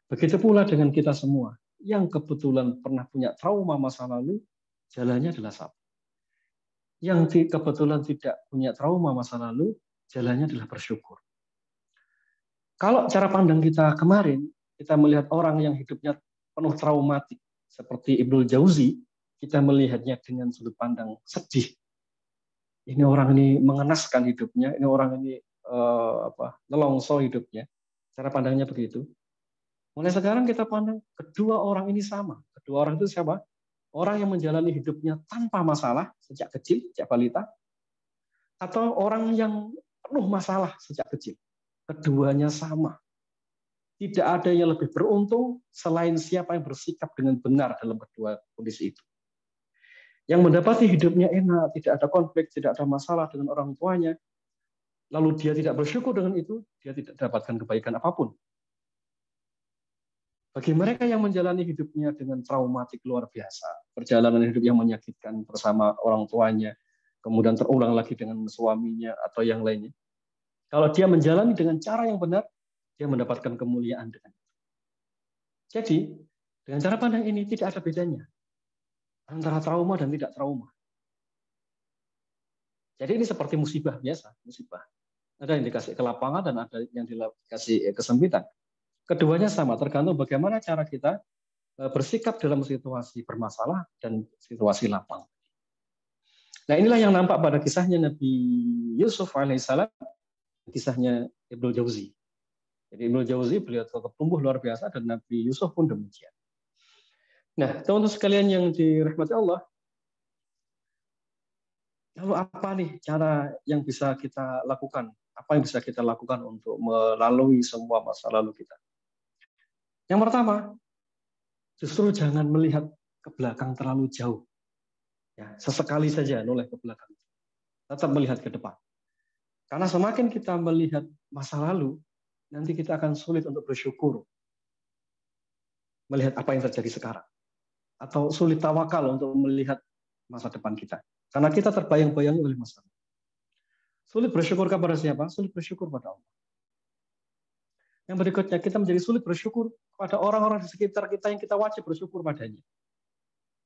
Begitu pula dengan kita semua. Yang kebetulan pernah punya trauma masa lalu, jalannya adalah sabar. Yang kebetulan tidak punya trauma masa lalu, jalannya adalah bersyukur. Kalau cara pandang kita kemarin, kita melihat orang yang hidupnya penuh traumatik, seperti Ibnu Jauzi, kita melihatnya dengan sudut pandang sedih. Ini orang ini mengenaskan hidupnya, ini orang ini nelongso hidupnya. Cara pandangnya begitu. Mulai sekarang kita pandang kedua orang ini sama. Kedua orang itu siapa? Orang yang menjalani hidupnya tanpa masalah sejak kecil, sejak balita, atau orang yang penuh masalah sejak kecil. Keduanya sama. Tidak ada yang lebih beruntung selain siapa yang bersikap dengan benar dalam kedua kondisi itu. Yang mendapati hidupnya enak, tidak ada konflik, tidak ada masalah dengan orang tuanya, lalu dia tidak bersyukur dengan itu, dia tidak dapatkan kebaikan apapun. Bagi mereka yang menjalani hidupnya dengan traumatik luar biasa, perjalanan hidup yang menyakitkan bersama orang tuanya, kemudian terulang lagi dengan suaminya atau yang lainnya. Kalau dia menjalani dengan cara yang benar, dia mendapatkan kemuliaan dengan itu. Jadi, dengan cara pandang ini tidak ada bedanya antara trauma dan tidak trauma. Jadi ini seperti musibah biasa, musibah. Ada yang dikasih kelapangan dan ada yang dikasih kesempitan. Keduanya sama, tergantung bagaimana cara kita bersikap dalam situasi bermasalah dan situasi lapang. Nah, inilah yang nampak pada kisahnya Nabi Yusuf alaihissalam, kisahnya Ibnu Jauzi. Jadi Ibnu Jauzi beliau tokoh tumbuh luar biasa dan Nabi Yusuf pun demikian. Nah, teman-teman sekalian yang dirahmati Allah, lalu apa nih cara yang bisa kita lakukan? Apa yang bisa kita lakukan untuk melalui semua masa lalu kita? Yang pertama, justru jangan melihat ke belakang terlalu jauh. Ya, sesekali saja noleh ke belakang. Tetap melihat ke depan. Karena semakin kita melihat masa lalu, nanti kita akan sulit untuk bersyukur. Melihat apa yang terjadi sekarang. Atau sulit tawakal untuk melihat masa depan kita. Karena kita terbayang-bayangi oleh masa lalu. Sulit bersyukur kepada siapa? Sulit bersyukur pada Allah. Yang berikutnya, kita menjadi sulit bersyukur pada orang-orang di sekitar kita yang kita wajib bersyukur padanya.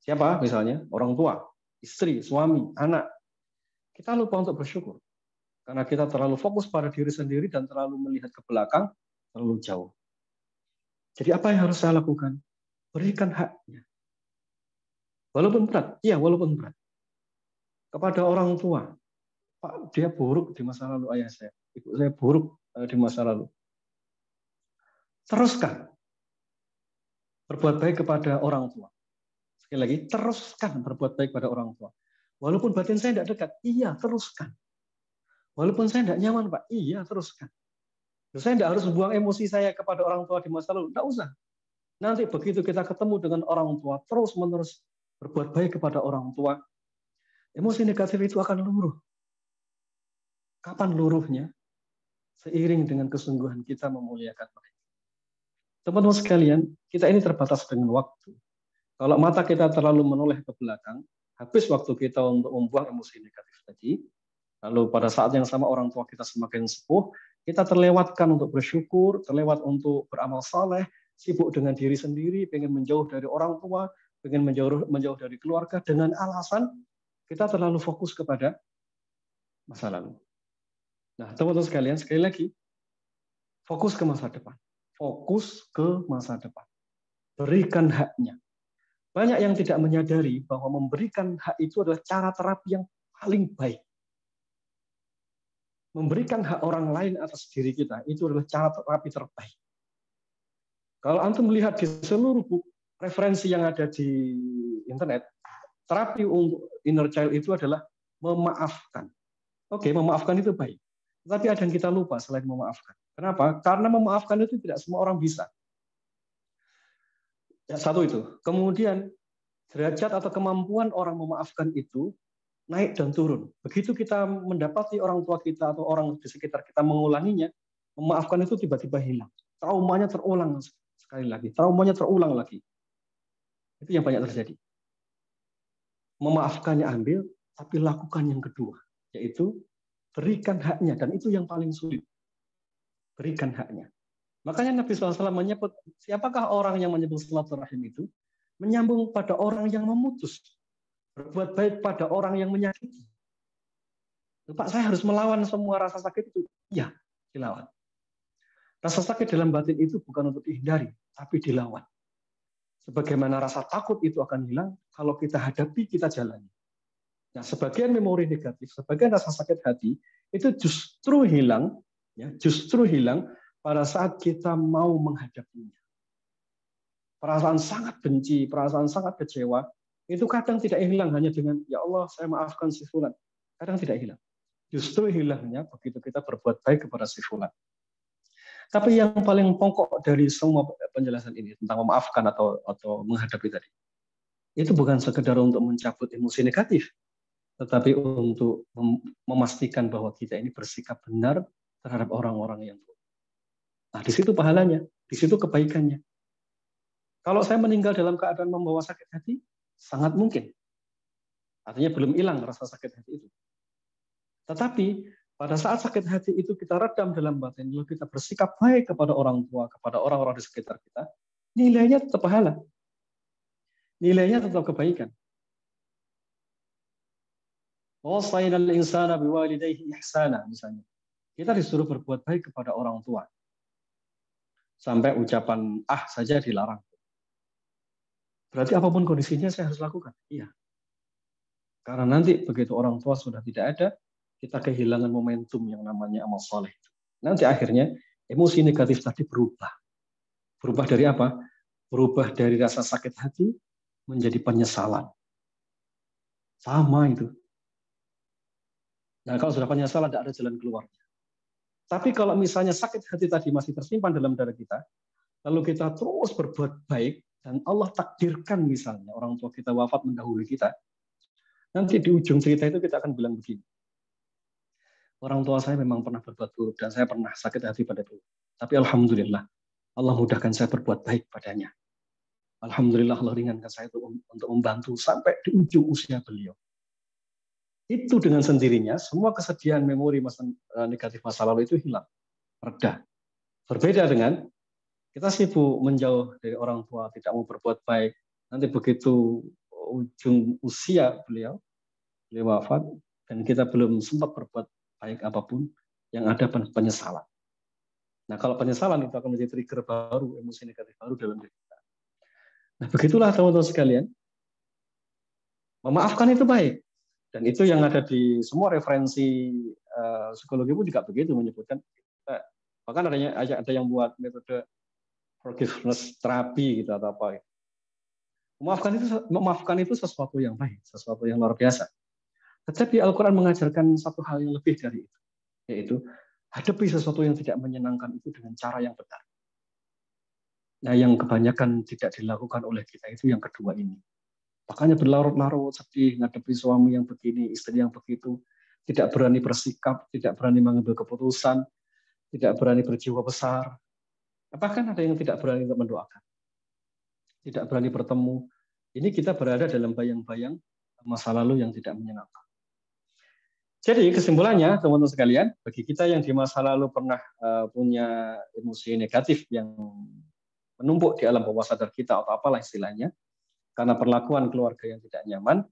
Siapa? Misalnya orang tua, istri, suami, anak. Kita lupa untuk bersyukur. Karena kita terlalu fokus pada diri sendiri dan terlalu melihat ke belakang, terlalu jauh. Jadi apa yang harus saya lakukan? Berikan haknya. Walaupun berat, iya walaupun berat. Kepada orang tua, Pak, dia buruk di masa lalu, ayah saya. Ibu saya buruk di masa lalu. Teruskan berbuat baik kepada orang tua. Sekali lagi, teruskan berbuat baik pada orang tua. Walaupun batin saya tidak dekat, iya teruskan. Walaupun saya tidak nyaman, Pak, iya teruskan. Saya tidak harus buang emosi saya kepada orang tua di masa lalu, tidak usah. Nanti begitu kita ketemu dengan orang tua, terus-menerus berbuat baik kepada orang tua, emosi negatif itu akan luruh. Kapan luruhnya? Seiring dengan kesungguhan kita memuliakan mereka. Teman-teman sekalian, kita ini terbatas dengan waktu. Kalau mata kita terlalu menoleh ke belakang, habis waktu kita untuk membuang emosi negatif tadi, lalu pada saat yang sama orang tua kita semakin sepuh, kita terlewatkan untuk bersyukur, terlewat untuk beramal saleh, sibuk dengan diri sendiri, pengen menjauh dari orang tua, pengen menjauh dari keluarga, dengan alasan kita terlalu fokus kepada masa lalu. Nah, teman-teman sekalian, sekali lagi, fokus ke masa depan. Fokus ke masa depan. Berikan haknya. Banyak yang tidak menyadari bahwa memberikan hak itu adalah cara terapi yang paling baik. Memberikan hak orang lain atas diri kita, itu adalah cara terapi terbaik. Kalau antum melihat di seluruh referensi yang ada di internet, terapi untuk inner child itu adalah memaafkan. Oke, memaafkan itu baik. Tapi ada yang kita lupa selain memaafkan. Kenapa? Karena memaafkan itu tidak semua orang bisa. Ya, satu itu. Kemudian derajat atau kemampuan orang memaafkan itu naik dan turun. Begitu kita mendapati orang tua kita atau orang di sekitar kita mengulanginya, memaafkan itu tiba-tiba hilang. Traumanya terulang sekali lagi. Traumanya terulang lagi. Itu yang banyak terjadi. Memaafkannya ambil, tapi lakukan yang kedua. Yaitu berikan haknya. Dan itu yang paling sulit. Berikan haknya. Makanya Nabi SAW menyebut, siapakah orang yang menyebut silaturahim itu? Menyambung pada orang yang memutus. Berbuat baik pada orang yang menyakiti. Pak, saya harus melawan semua rasa sakit itu. Ya, dilawan. Rasa sakit dalam batin itu bukan untuk dihindari, tapi dilawan. Sebagaimana rasa takut itu akan hilang, kalau kita hadapi, kita jalani. Nah, sebagian memori negatif, sebagian rasa sakit hati, itu justru hilang, pada saat kita mau menghadapinya. Perasaan sangat benci, perasaan sangat kecewa, itu kadang tidak hilang hanya dengan, ya Allah, saya maafkan si fulan. Kadang tidak hilang. Justru hilangnya begitu kita berbuat baik kepada si fulan. Tapi yang paling pokok dari semua penjelasan ini tentang memaafkan atau menghadapi tadi, itu bukan sekedar untuk mencabut emosi negatif, tetapi untuk memastikan bahwa kita ini bersikap benar terhadap orang-orang yang buruk. Nah, di situ pahalanya, di situ kebaikannya. Kalau saya meninggal dalam keadaan membawa sakit hati, sangat mungkin. Artinya belum hilang rasa sakit hati itu. Tetapi pada saat sakit hati itu kita redam dalam batin, lalu kita bersikap baik kepada orang tua, kepada orang-orang di sekitar kita, nilainya tetap pahala. Nilainya tetap kebaikan. Wasainal insana biwalidayhi ihsana, misalnya. Kita disuruh berbuat baik kepada orang tua. Sampai ucapan saja dilarang. Berarti apapun kondisinya saya harus lakukan. Iya. Karena nanti begitu orang tua sudah tidak ada, kita kehilangan momentum yang namanya amal soleh. Nanti akhirnya emosi negatif tadi berubah. Berubah dari apa? Berubah dari rasa sakit hati menjadi penyesalan. Sama itu. Nah, kalau sudah penyesalan, tidak ada jalan keluarnya. Tapi kalau misalnya sakit hati tadi masih tersimpan dalam dada kita, lalu kita terus berbuat baik, dan Allah takdirkan misalnya orang tua kita wafat mendahului kita, nanti di ujung cerita itu kita akan bilang begini, orang tua saya memang pernah berbuat buruk dan saya pernah sakit hati pada dulu. Tapi alhamdulillah, Allah mudahkan saya berbuat baik padanya. Alhamdulillah Allah ringankan saya itu untuk membantu sampai di ujung usia beliau. Itu dengan sendirinya semua kesedihan memori negatif masa lalu itu hilang, reda. Berbeda dengan kita sibuk menjauh dari orang tua, tidak mau berbuat baik. Nanti begitu ujung usia beliau wafat, dan kita belum sempat berbuat baik apapun, yang ada penyesalan. Nah, kalau penyesalan itu akan menjadi trigger baru, emosi negatif baru dalam diri kita. Nah, begitulah teman-teman sekalian. Memaafkan itu baik. Dan itu yang ada di semua referensi psikologi pun juga begitu menyebutkan. Bahkan ada yang buat metode forgiveness terapi gitu atau apa. Memaafkan itu sesuatu yang baik, sesuatu yang luar biasa. Tetapi Al-Quran mengajarkan satu hal yang lebih dari itu, yaitu hadapi sesuatu yang tidak menyenangkan itu dengan cara yang benar. Nah, yang kebanyakan tidak dilakukan oleh kita itu yang kedua ini. Makanya berlarut-larut sedih menghadapi suami yang begini, istri yang begitu, tidak berani bersikap, tidak berani mengambil keputusan, tidak berani berjiwa besar. Bahkan ada yang tidak berani untuk mendoakan, tidak berani bertemu. Ini kita berada dalam bayang-bayang masa lalu yang tidak menyenangkan. Jadi kesimpulannya, teman-teman sekalian, bagi kita yang di masa lalu pernah punya emosi negatif yang menumpuk di alam bawah sadar kita atau apalah istilahnya, karena perlakuan keluarga yang tidak nyaman,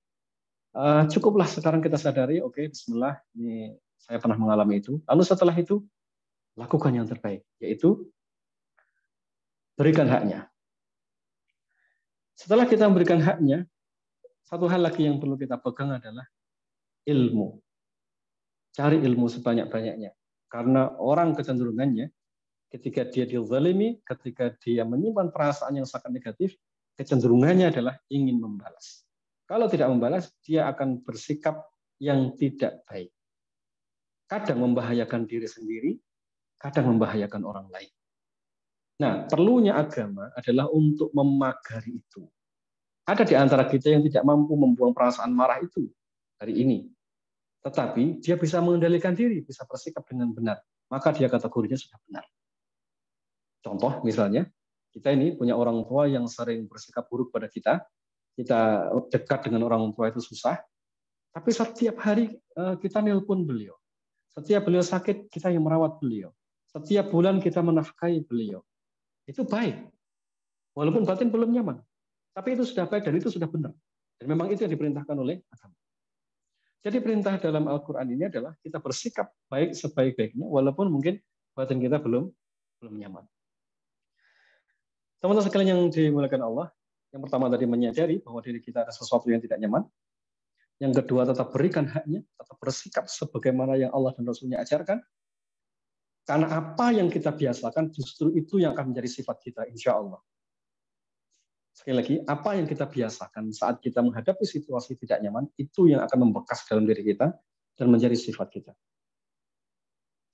cukuplah sekarang kita sadari, oke, bismillah, ini saya pernah mengalami itu. Lalu setelah itu, lakukan yang terbaik, yaitu berikan haknya. Setelah kita memberikan haknya, satu hal lagi yang perlu kita pegang adalah ilmu. Cari ilmu sebanyak-banyaknya. Karena orang kecenderungannya, ketika dia dizalimi, ketika dia menyimpan perasaan yang sangat negatif, kecenderungannya adalah ingin membalas. Kalau tidak membalas, dia akan bersikap yang tidak baik. Kadang membahayakan diri sendiri, kadang membahayakan orang lain. Nah, perlunya agama adalah untuk memagari itu. Ada di antara kita yang tidak mampu membuang perasaan marah itu hari ini. Tetapi dia bisa mengendalikan diri, bisa bersikap dengan benar. Maka dia kategorinya sudah benar. Contoh misalnya, kita ini punya orang tua yang sering bersikap buruk pada kita. Kita dekat dengan orang tua itu susah. Tapi setiap hari kita nelpon beliau. Setiap beliau sakit, kita yang merawat beliau. Setiap bulan kita menafkahi beliau. Itu baik. Walaupun batin belum nyaman. Tapi itu sudah baik dan itu sudah benar. Dan memang itu yang diperintahkan oleh agama. Jadi perintah dalam Al-Quran ini adalah kita bersikap baik sebaik-baiknya, walaupun mungkin batin kita belum nyaman. Teman-teman sekalian yang dimuliakan Allah, yang pertama tadi menyadari bahwa diri kita ada sesuatu yang tidak nyaman. Yang kedua tetap berikan haknya, tetap bersikap sebagaimana yang Allah dan Rasul-Nya ajarkan. Karena apa yang kita biasakan justru itu yang akan menjadi sifat kita, insya Allah. Sekali lagi, apa yang kita biasakan saat kita menghadapi situasi tidak nyaman, itu yang akan membekas dalam diri kita dan menjadi sifat kita.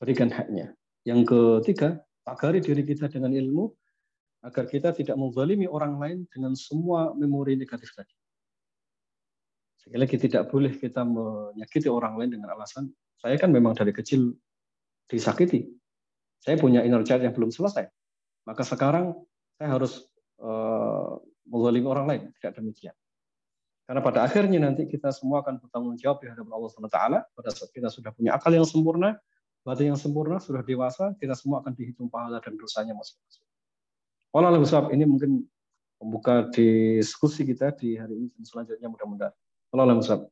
Berikan haknya. Yang ketiga, pagari diri kita dengan ilmu, agar kita tidak menzalimi orang lain dengan semua memori negatif tadi. Sekali lagi, tidak boleh kita menyakiti orang lain dengan alasan, saya kan memang dari kecil disakiti. Saya punya inner child yang belum selesai. Maka sekarang saya harus menzalimi orang lain. Tidak demikian. Karena pada akhirnya nanti kita semua akan bertanggung jawab di hadapan Allah SWT. Pada saat kita sudah punya akal yang sempurna, batin yang sempurna, sudah dewasa, kita semua akan dihitung pahala dan dosanya masing-masing. Wallahu a'lam. Ini mungkin membuka diskusi kita di hari ini dan selanjutnya mudah-mudahan. Wallahu a'lam.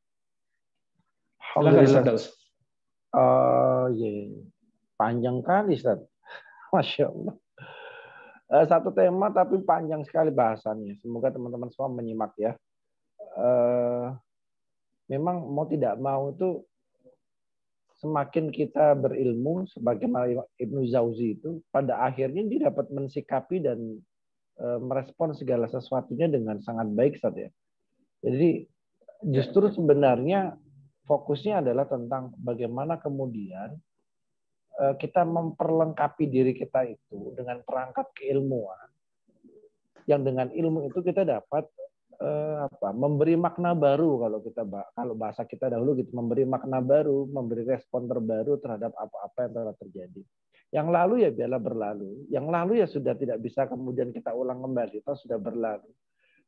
Silakan Ustaz. Panjang kali Ustaz. Masya Allah. Satu tema tapi panjang sekali bahasannya. Semoga teman-teman semua menyimak ya. Memang mau tidak mau itu semakin kita berilmu, sebagaimana Ibnu Jauzi itu, pada akhirnya dia dapat mensikapi dan merespon segala sesuatunya dengan sangat baik Ustaz ya. Jadi justru sebenarnya fokusnya adalah tentang bagaimana kemudian kita memperlengkapi diri kita itu dengan perangkat keilmuan, yang dengan ilmu itu kita dapat memberi makna baru, kalau bahasa kita dahulu gitu, memberi makna baru, memberi respon terbaru terhadap apa-apa yang telah terjadi. Yang lalu ya biarlah berlalu, yang lalu ya sudah tidak bisa kemudian kita ulang kembali, itu sudah berlalu.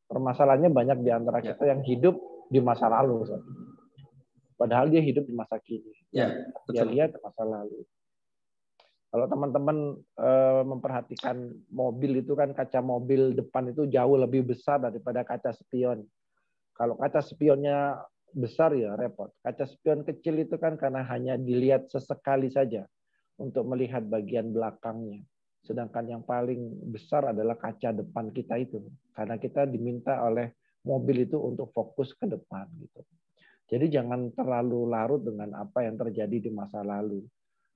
Permasalahannya banyak di antara kita yang hidup di masa lalu, padahal dia hidup di masa kini. Dia lihat masa lalu. Kalau teman-teman memperhatikan mobil itu kan, kaca mobil depan itu jauh lebih besar daripada kaca spion. Kalau kaca spionnya besar ya repot. Kaca spion kecil itu kan karena hanya dilihat sesekali saja untuk melihat bagian belakangnya. Sedangkan yang paling besar adalah kaca depan kita itu. Karena kita diminta oleh mobil itu untuk fokus ke depan gitu. Jadi jangan terlalu larut dengan apa yang terjadi di masa lalu.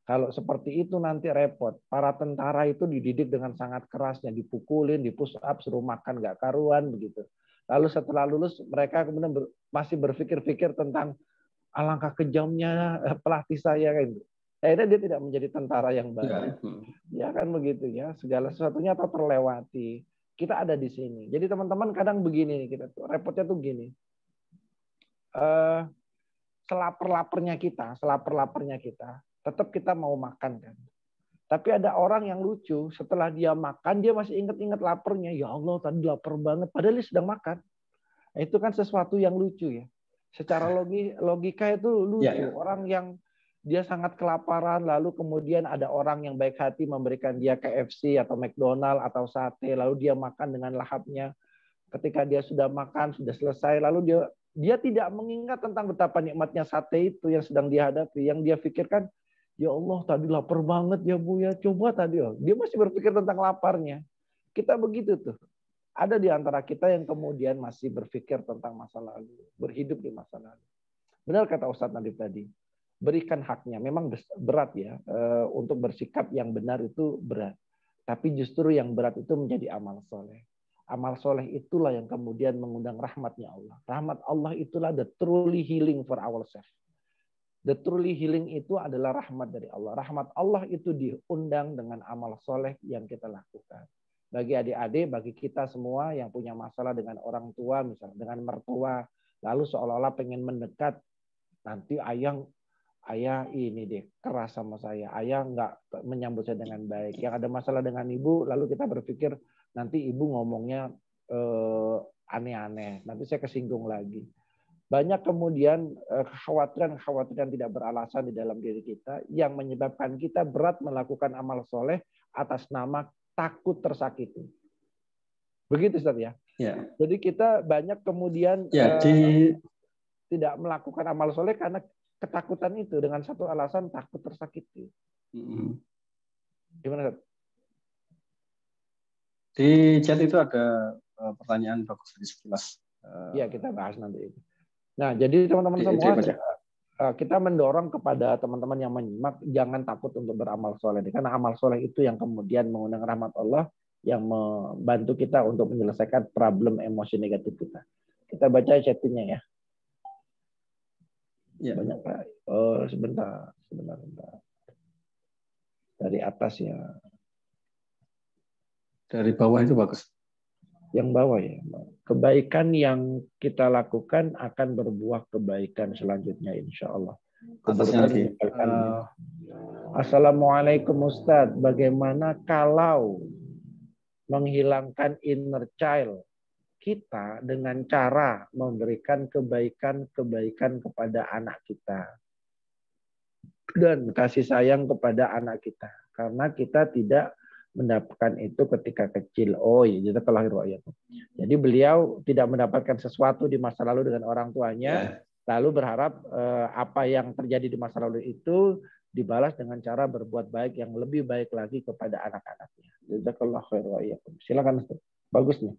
Kalau seperti itu nanti repot. Para tentara itu dididik dengan sangat kerasnya, dipukulin, di push up, suruh makan nggak karuan begitu. Lalu setelah lulus mereka kemudian masih berpikir-pikir tentang alangkah kejamnya pelatih saya kan. Akhirnya dia tidak menjadi tentara yang baik. Ya kan begitu ya. Segala sesuatunya atau terlewati. Kita ada di sini. Jadi teman-teman kadang begini nih, kita tuh repotnya tuh gini. Selaper-lapernya kita, tetap kita mau makan kan. Tapi ada orang yang lucu, setelah dia makan dia masih ingat-ingat laparnya. Ya Allah, tadi lapar banget, padahal dia sedang makan. Nah, itu kan sesuatu yang lucu ya. Secara logika itu lucu. Orang yang dia sangat kelaparan, lalu kemudian ada orang yang baik hati memberikan dia KFC atau McDonald atau sate, lalu dia makan dengan lahapnya. Ketika dia sudah makan, sudah selesai, lalu dia tidak mengingat tentang betapa nikmatnya sate itu yang sedang dihadapi. Yang dia pikirkan, ya Allah tadi lapar banget ya Bu ya. Coba tadi dia masih berpikir tentang laparnya. Kita begitu tuh. Ada di antara kita yang kemudian masih berpikir tentang masa lalu, berhidup di masa lalu. Benar kata Ustadz Nadif tadi. Berikan haknya. Memang berat ya, untuk bersikap yang benar itu berat. Tapi justru yang berat itu menjadi amal soleh. Amal soleh itulah yang kemudian mengundang rahmatnya Allah. Rahmat Allah itulah the truly healing for ourselves. The truly healing itu adalah rahmat dari Allah. Rahmat Allah itu diundang dengan amal soleh yang kita lakukan. Bagi adik-adik, bagi kita semua yang punya masalah dengan orang tua, misalnya dengan mertua, lalu seolah-olah pengen mendekat, nanti ayah ini deh keras sama saya, ayah nggak menyambut saya dengan baik. Yang ada masalah dengan ibu, lalu kita berpikir nanti ibu ngomongnya aneh-aneh, nanti saya kesinggung lagi. Banyak kemudian kekhawatiran tidak beralasan di dalam diri kita yang menyebabkan kita berat melakukan amal soleh atas nama takut tersakiti. Begitu Ustaz ya? Jadi kita banyak kemudian tidak melakukan amal soleh karena ketakutan itu dengan satu alasan takut tersakiti. Gimana Ustaz? Di chat itu ada pertanyaan bagus dari sekilas. Ya kita bahas nanti itu. Nah, jadi teman-teman semua, kita mendorong kepada teman-teman yang menyimak, jangan takut untuk beramal soleh. Karena amal soleh itu yang kemudian mengundang rahmat Allah, yang membantu kita untuk menyelesaikan problem emosi negatif kita. Kita baca chattingnya ya. Banyak Pak. Sebentar. Dari atas ya. Dari bawah itu bagus. Yang bawah ya. Kebaikan yang kita lakukan akan berbuah kebaikan selanjutnya insya Allah. Assalamualaikum Ustadz. Bagaimana kalau menghilangkan inner child kita dengan cara memberikan kebaikan-kebaikan kepada anak kita dan kasih sayang kepada anak kita, karena kita tidak mendapatkan itu ketika kecil. Oh iya, jadi beliau tidak mendapatkan sesuatu di masa lalu dengan orang tuanya, lalu berharap apa yang terjadi di masa lalu itu dibalas dengan cara berbuat baik yang lebih baik lagi kepada anak-anaknya. Jazakallahu khairan wa iyyakum. Silakan Ustaz. Bagus nih.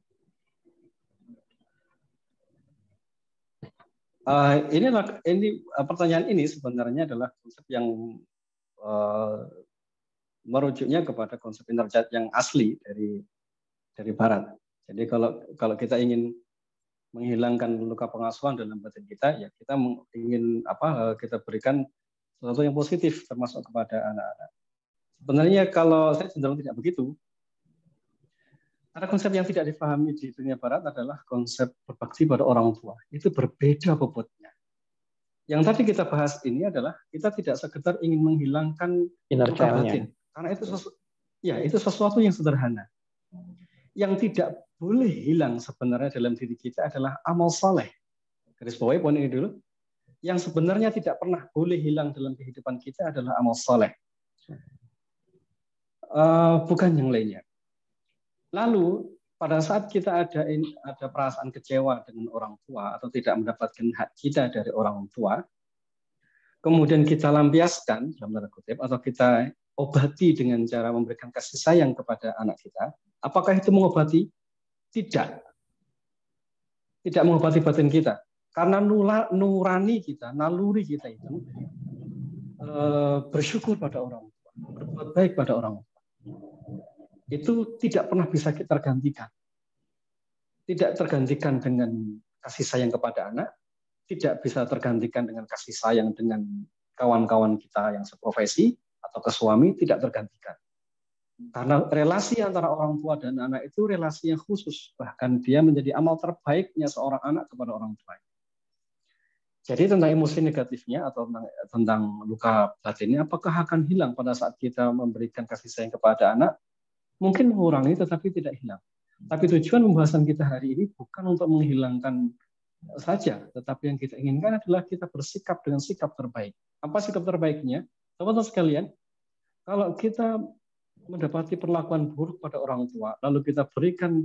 Ini pertanyaan ini sebenarnya adalah konsep yang merujuknya kepada konsep inner child yang asli dari Barat. Jadi kalau kita ingin menghilangkan luka pengasuhan dalam batin kita, ya kita ingin kita berikan sesuatu yang positif termasuk kepada anak-anak. Sebenarnya kalau saya cenderung tidak begitu. Ada konsep yang tidak dipahami di dunia Barat adalah konsep berbakti pada orang tua. Itu berbeda bobotnya. Yang tadi kita bahas ini adalah kita tidak sekedar ingin menghilangkan luka batin, karena itu sesuatu yang sederhana. Yang tidak boleh hilang sebenarnya dalam diri kita adalah amal saleh. Garis bawahi poin ini dulu. Yang sebenarnya tidak pernah boleh hilang dalam kehidupan kita adalah amal saleh. Bukan yang lainnya. Lalu pada saat kita ada perasaan kecewa dengan orang tua atau tidak mendapatkan hak kita dari orang tua, kemudian kita lampiaskan dalam tanda kutip atau kita obati dengan cara memberikan kasih sayang kepada anak kita, apakah itu mengobati? Tidak. Tidak mengobati batin kita. Karena nurani kita, naluri kita itu bersyukur pada orang tua, berbuat baik pada orang tua. Itu tidak pernah bisa tergantikan. Tidak tergantikan dengan kasih sayang kepada anak, tidak bisa tergantikan dengan kasih sayang dengan kawan-kawan kita yang seprofesi atau ke suami, tidak tergantikan. Karena relasi antara orang tua dan anak itu relasi yang khusus. Bahkan dia menjadi amal terbaiknya seorang anak kepada orang tuanya. Jadi tentang emosi negatifnya atau tentang luka batinnya, apakah akan hilang pada saat kita memberikan kasih sayang kepada anak? Mungkin mengurangi tetapi tidak hilang. Tapi tujuan pembahasan kita hari ini bukan untuk menghilangkan saja, tetapi yang kita inginkan adalah kita bersikap dengan sikap terbaik. Apa sikap terbaiknya? Teman-teman sekalian, kalau kita mendapati perlakuan buruk pada orang tua, lalu kita berikan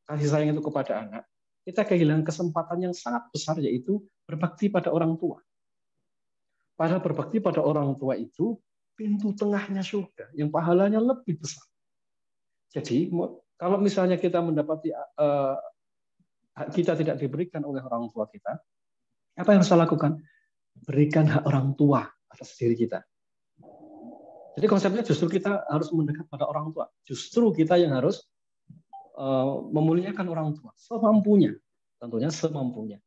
kasih sayang itu kepada anak, kita kehilangan kesempatan yang sangat besar, yaitu berbakti pada orang tua. Padahal berbakti pada orang tua itu pintu tengahnya surga, yang pahalanya lebih besar. Jadi kalau misalnya kita mendapati hak kita tidak diberikan oleh orang tua kita, apa yang harus kita lakukan? Berikan hak orang tua atas diri kita. Jadi konsepnya justru kita harus mendekat pada orang tua. Justru kita yang harus memuliakan orang tua semampunya, tentunya semampunya.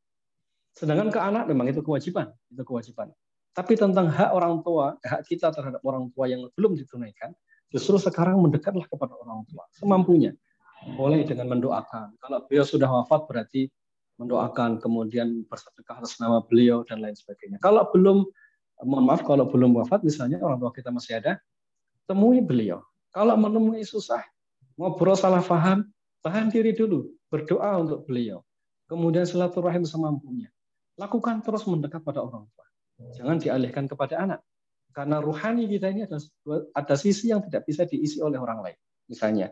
Sedangkan ke anak memang itu kewajiban. Tapi tentang hak orang tua, hak kita terhadap orang tua yang belum ditunaikan, justru sekarang mendekatlah kepada orang tua semampunya. Boleh dengan mendoakan. Kalau beliau sudah wafat berarti mendoakan, kemudian bersedekah atas nama beliau dan lain sebagainya. Kalau belum, mohon maaf, kalau belum wafat misalnya orang tua kita masih ada, temui beliau. Kalau menemui susah, ngobrol salah paham, tahan diri dulu, berdoa untuk beliau. Kemudian silaturahim semampunya. Lakukan terus mendekat pada orang tua. Jangan dialihkan kepada anak. Karena ruhani kita ini ada sisi yang tidak bisa diisi oleh orang lain. Misalnya,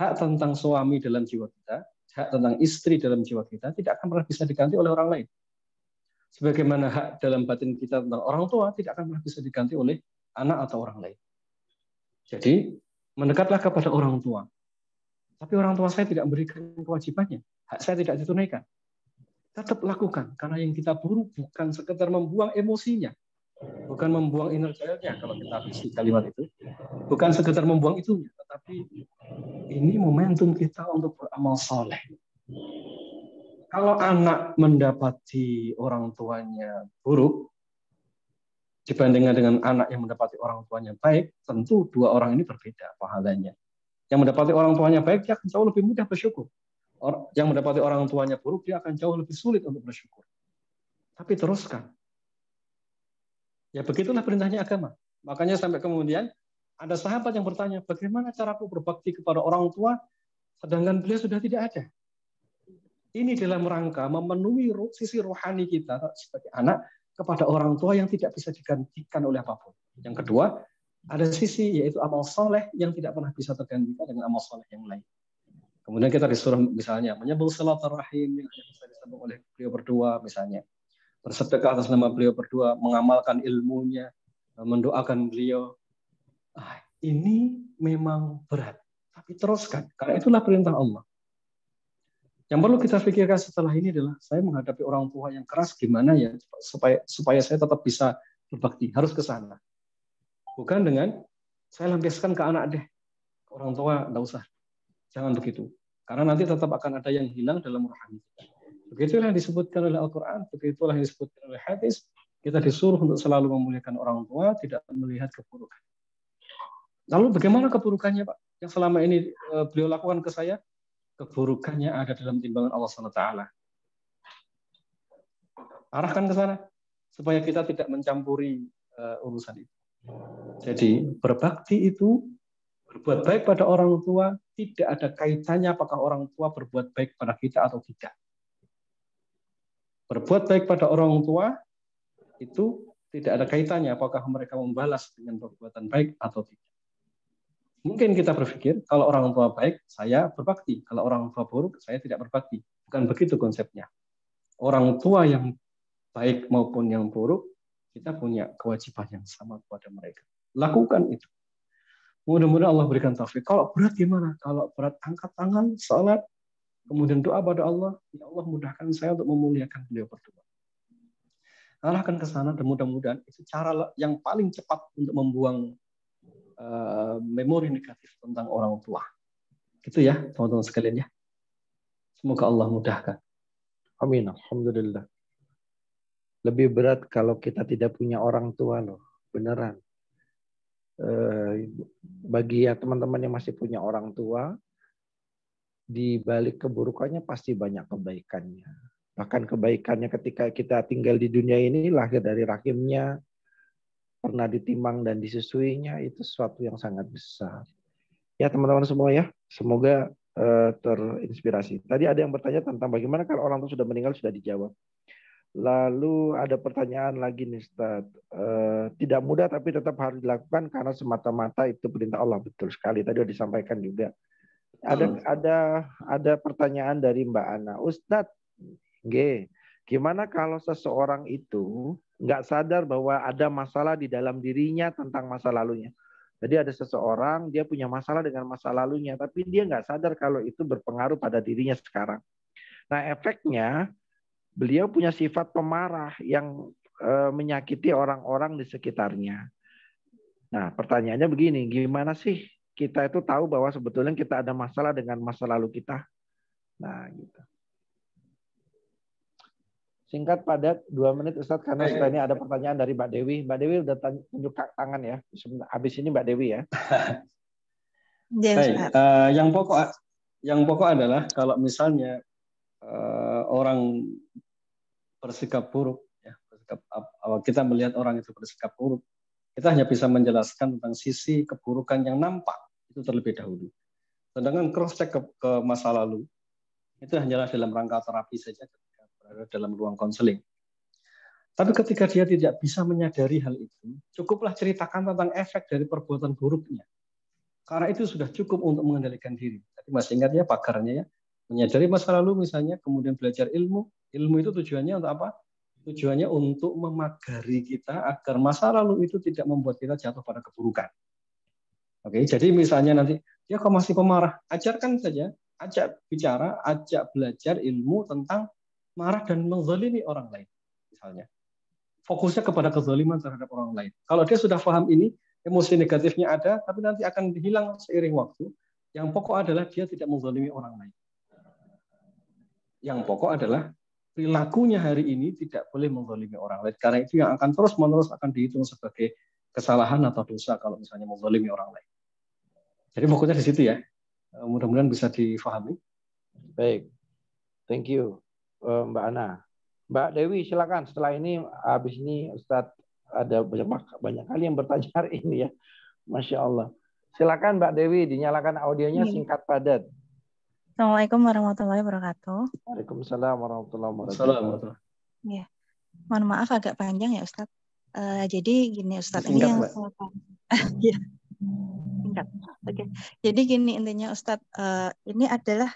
hak tentang suami dalam jiwa kita, hak tentang istri dalam jiwa kita tidak akan pernah bisa diganti oleh orang lain. Sebagaimana hak dalam batin kita tentang orang tua tidak akan pernah bisa diganti oleh anak atau orang lain. Jadi, mendekatlah kepada orang tua. Tapi orang tua saya tidak memberikan kewajibannya. Hak saya tidak ditunaikan. Tetap lakukan. Karena yang kita buru bukan sekedar membuang emosinya. Bukan membuang inner child-nya kalau kita isi kalimat itu. Bukan sekedar membuang itu, tetapi ini momentum kita untuk beramal soleh. Kalau anak mendapati orang tuanya buruk dibandingkan dengan anak yang mendapati orang tuanya baik, tentu dua orang ini berbeda pahalanya. Yang mendapati orang tuanya baik, dia akan jauh lebih mudah bersyukur. Yang mendapati orang tuanya buruk, dia akan jauh lebih sulit untuk bersyukur. Tapi teruskan. Ya begitulah perintahnya agama. Makanya sampai kemudian ada sahabat yang bertanya, bagaimana caraku berbakti kepada orang tua sedangkan beliau sudah tidak ada. Ini dalam rangka memenuhi sisi rohani kita sebagai anak kepada orang tua yang tidak bisa digantikan oleh apapun. Yang kedua, ada sisi yaitu amal soleh yang tidak pernah bisa tergantikan dengan amal soleh yang lain. Kemudian kita disuruh misalnya menyambung silaturahim yang bisa disambung oleh beliau berdua, misalnya bersedekah atas nama beliau berdua, mengamalkan ilmunya, mendoakan beliau. Ini memang berat, tapi teruskan karena itulah perintah Allah. Yang perlu kita pikirkan setelah ini adalah saya menghadapi orang tua yang keras gimana ya supaya saya tetap bisa berbakti, harus ke sana. Bukan dengan saya lampiaskan ke anak deh, orang tua enggak usah. Jangan begitu. Karena nanti tetap akan ada yang hilang dalam rohani kita. Begitulah yang disebutkan oleh Al-Qur'an, begitulah yang disebutkan oleh hadis. Kita disuruh untuk selalu memuliakan orang tua, tidak melihat keburukan. Lalu bagaimana keburukannya, Pak? Yang selama ini beliau lakukan ke saya? Keburukannya ada dalam timbangan Allah SWT. Arahkan ke sana supaya kita tidak mencampuri urusan itu. Jadi berbakti itu, berbuat baik pada orang tua tidak ada kaitannya apakah orang tua berbuat baik pada kita atau tidak. Berbuat baik pada orang tua itu tidak ada kaitannya apakah mereka membalas dengan perbuatan baik atau tidak. Mungkin kita berpikir, kalau orang tua baik, saya berbakti. Kalau orang tua buruk, saya tidak berbakti. Bukan begitu konsepnya. Orang tua yang baik maupun yang buruk, kita punya kewajiban yang sama kepada mereka. Lakukan itu. Mudah-mudahan Allah berikan taufik. Kalau berat gimana? Kalau berat, angkat tangan, salat, kemudian doa pada Allah, ya Allah mudahkan saya untuk memuliakan beliau berdua. Arahkan ke sana dan mudah-mudahan itu cara yang paling cepat untuk membuang memori negatif tentang orang tua. Gitu ya, teman-teman sekalian ya. Semoga Allah mudahkan. Amin. Alhamdulillah. Lebih berat kalau kita tidak punya orang tua loh. Beneran. Bagi ya teman-teman yang masih punya orang tua, di balik keburukannya pasti banyak kebaikannya. Bahkan kebaikannya ketika kita tinggal di dunia ini, lahir dari rahimnya, pernah ditimbang dan disusuinya, itu sesuatu yang sangat besar. Ya teman-teman semua ya, semoga terinspirasi. Tadi ada yang bertanya tentang bagaimana kalau orang tua sudah meninggal, sudah dijawab. Lalu ada pertanyaan lagi nih Ustaz. Tidak mudah tapi tetap harus dilakukan karena semata-mata itu perintah Allah. Betul sekali, tadi sudah disampaikan juga. Ada pertanyaan dari Mbak Ana. Ustaz, gimana kalau seseorang itu nggak sadar bahwa ada masalah di dalam dirinya tentang masa lalunya? Jadi ada seseorang, dia punya masalah dengan masa lalunya, tapi dia nggak sadar kalau itu berpengaruh pada dirinya sekarang. Nah efeknya, beliau punya sifat pemarah yang menyakiti orang-orang di sekitarnya. Nah pertanyaannya begini, gimana sih kita itu tahu bahwa sebetulnya kita ada masalah dengan masa lalu kita? Nah gitu. Singkat padat 2 menit Ustadz, karena setelah ini ada pertanyaan dari Mbak Dewi. Mbak Dewi udah tunjuk tangan ya. Habis ini Mbak Dewi ya. Baik, yang pokok adalah kalau misalnya orang bersikap buruk, ya, kita melihat orang itu bersikap buruk, kita hanya bisa menjelaskan tentang sisi keburukan yang nampak itu terlebih dahulu. Sedangkan cross check ke masa lalu itu hanyalah dalam rangka terapi saja. Berada dalam ruang konseling. Tapi ketika dia tidak bisa menyadari hal itu, cukuplah ceritakan tentang efek dari perbuatan buruknya. Karena itu sudah cukup untuk mengendalikan diri. Jadi masih ingat ya pagarnya ya, menyadari masa lalu misalnya, kemudian belajar ilmu. Ilmu itu tujuannya untuk apa? Tujuannya untuk memagari kita agar masa lalu itu tidak membuat kita jatuh pada keburukan. Oke, jadi misalnya nanti dia kok masih pemarah, ajarkan saja, ajak bicara, ajak belajar ilmu tentang marah dan menzalimi orang lain, misalnya. Fokusnya kepada kezaliman terhadap orang lain. Kalau dia sudah paham ini, emosi negatifnya ada, tapi nanti akan hilang seiring waktu. Yang pokok adalah dia tidak menzalimi orang lain. Yang pokok adalah perilakunya hari ini tidak boleh menzalimi orang lain. Karena itu yang akan terus-menerus akan dihitung sebagai kesalahan atau dosa kalau misalnya menzalimi orang lain. Jadi pokoknya di situ ya. Mudah-mudahan bisa difahami. Baik, thank you. Mbak Ana. Mbak Dewi silakan, setelah ini habis ini Ustadz ada banyak kali yang bertanya hari ini ya. Masya Allah. Silakan Mbak Dewi, dinyalakan audionya singkat padat. Assalamualaikum warahmatullahi wabarakatuh. Waalaikumsalam warahmatullahi wabarakatuh. Assalamualaikum. Ya, mohon maaf agak panjang ya Ustadz. Jadi gini Ustadz, ini Singkat, yang Mbak. ya, singkat. Oke. Jadi gini intinya Ustadz, ini adalah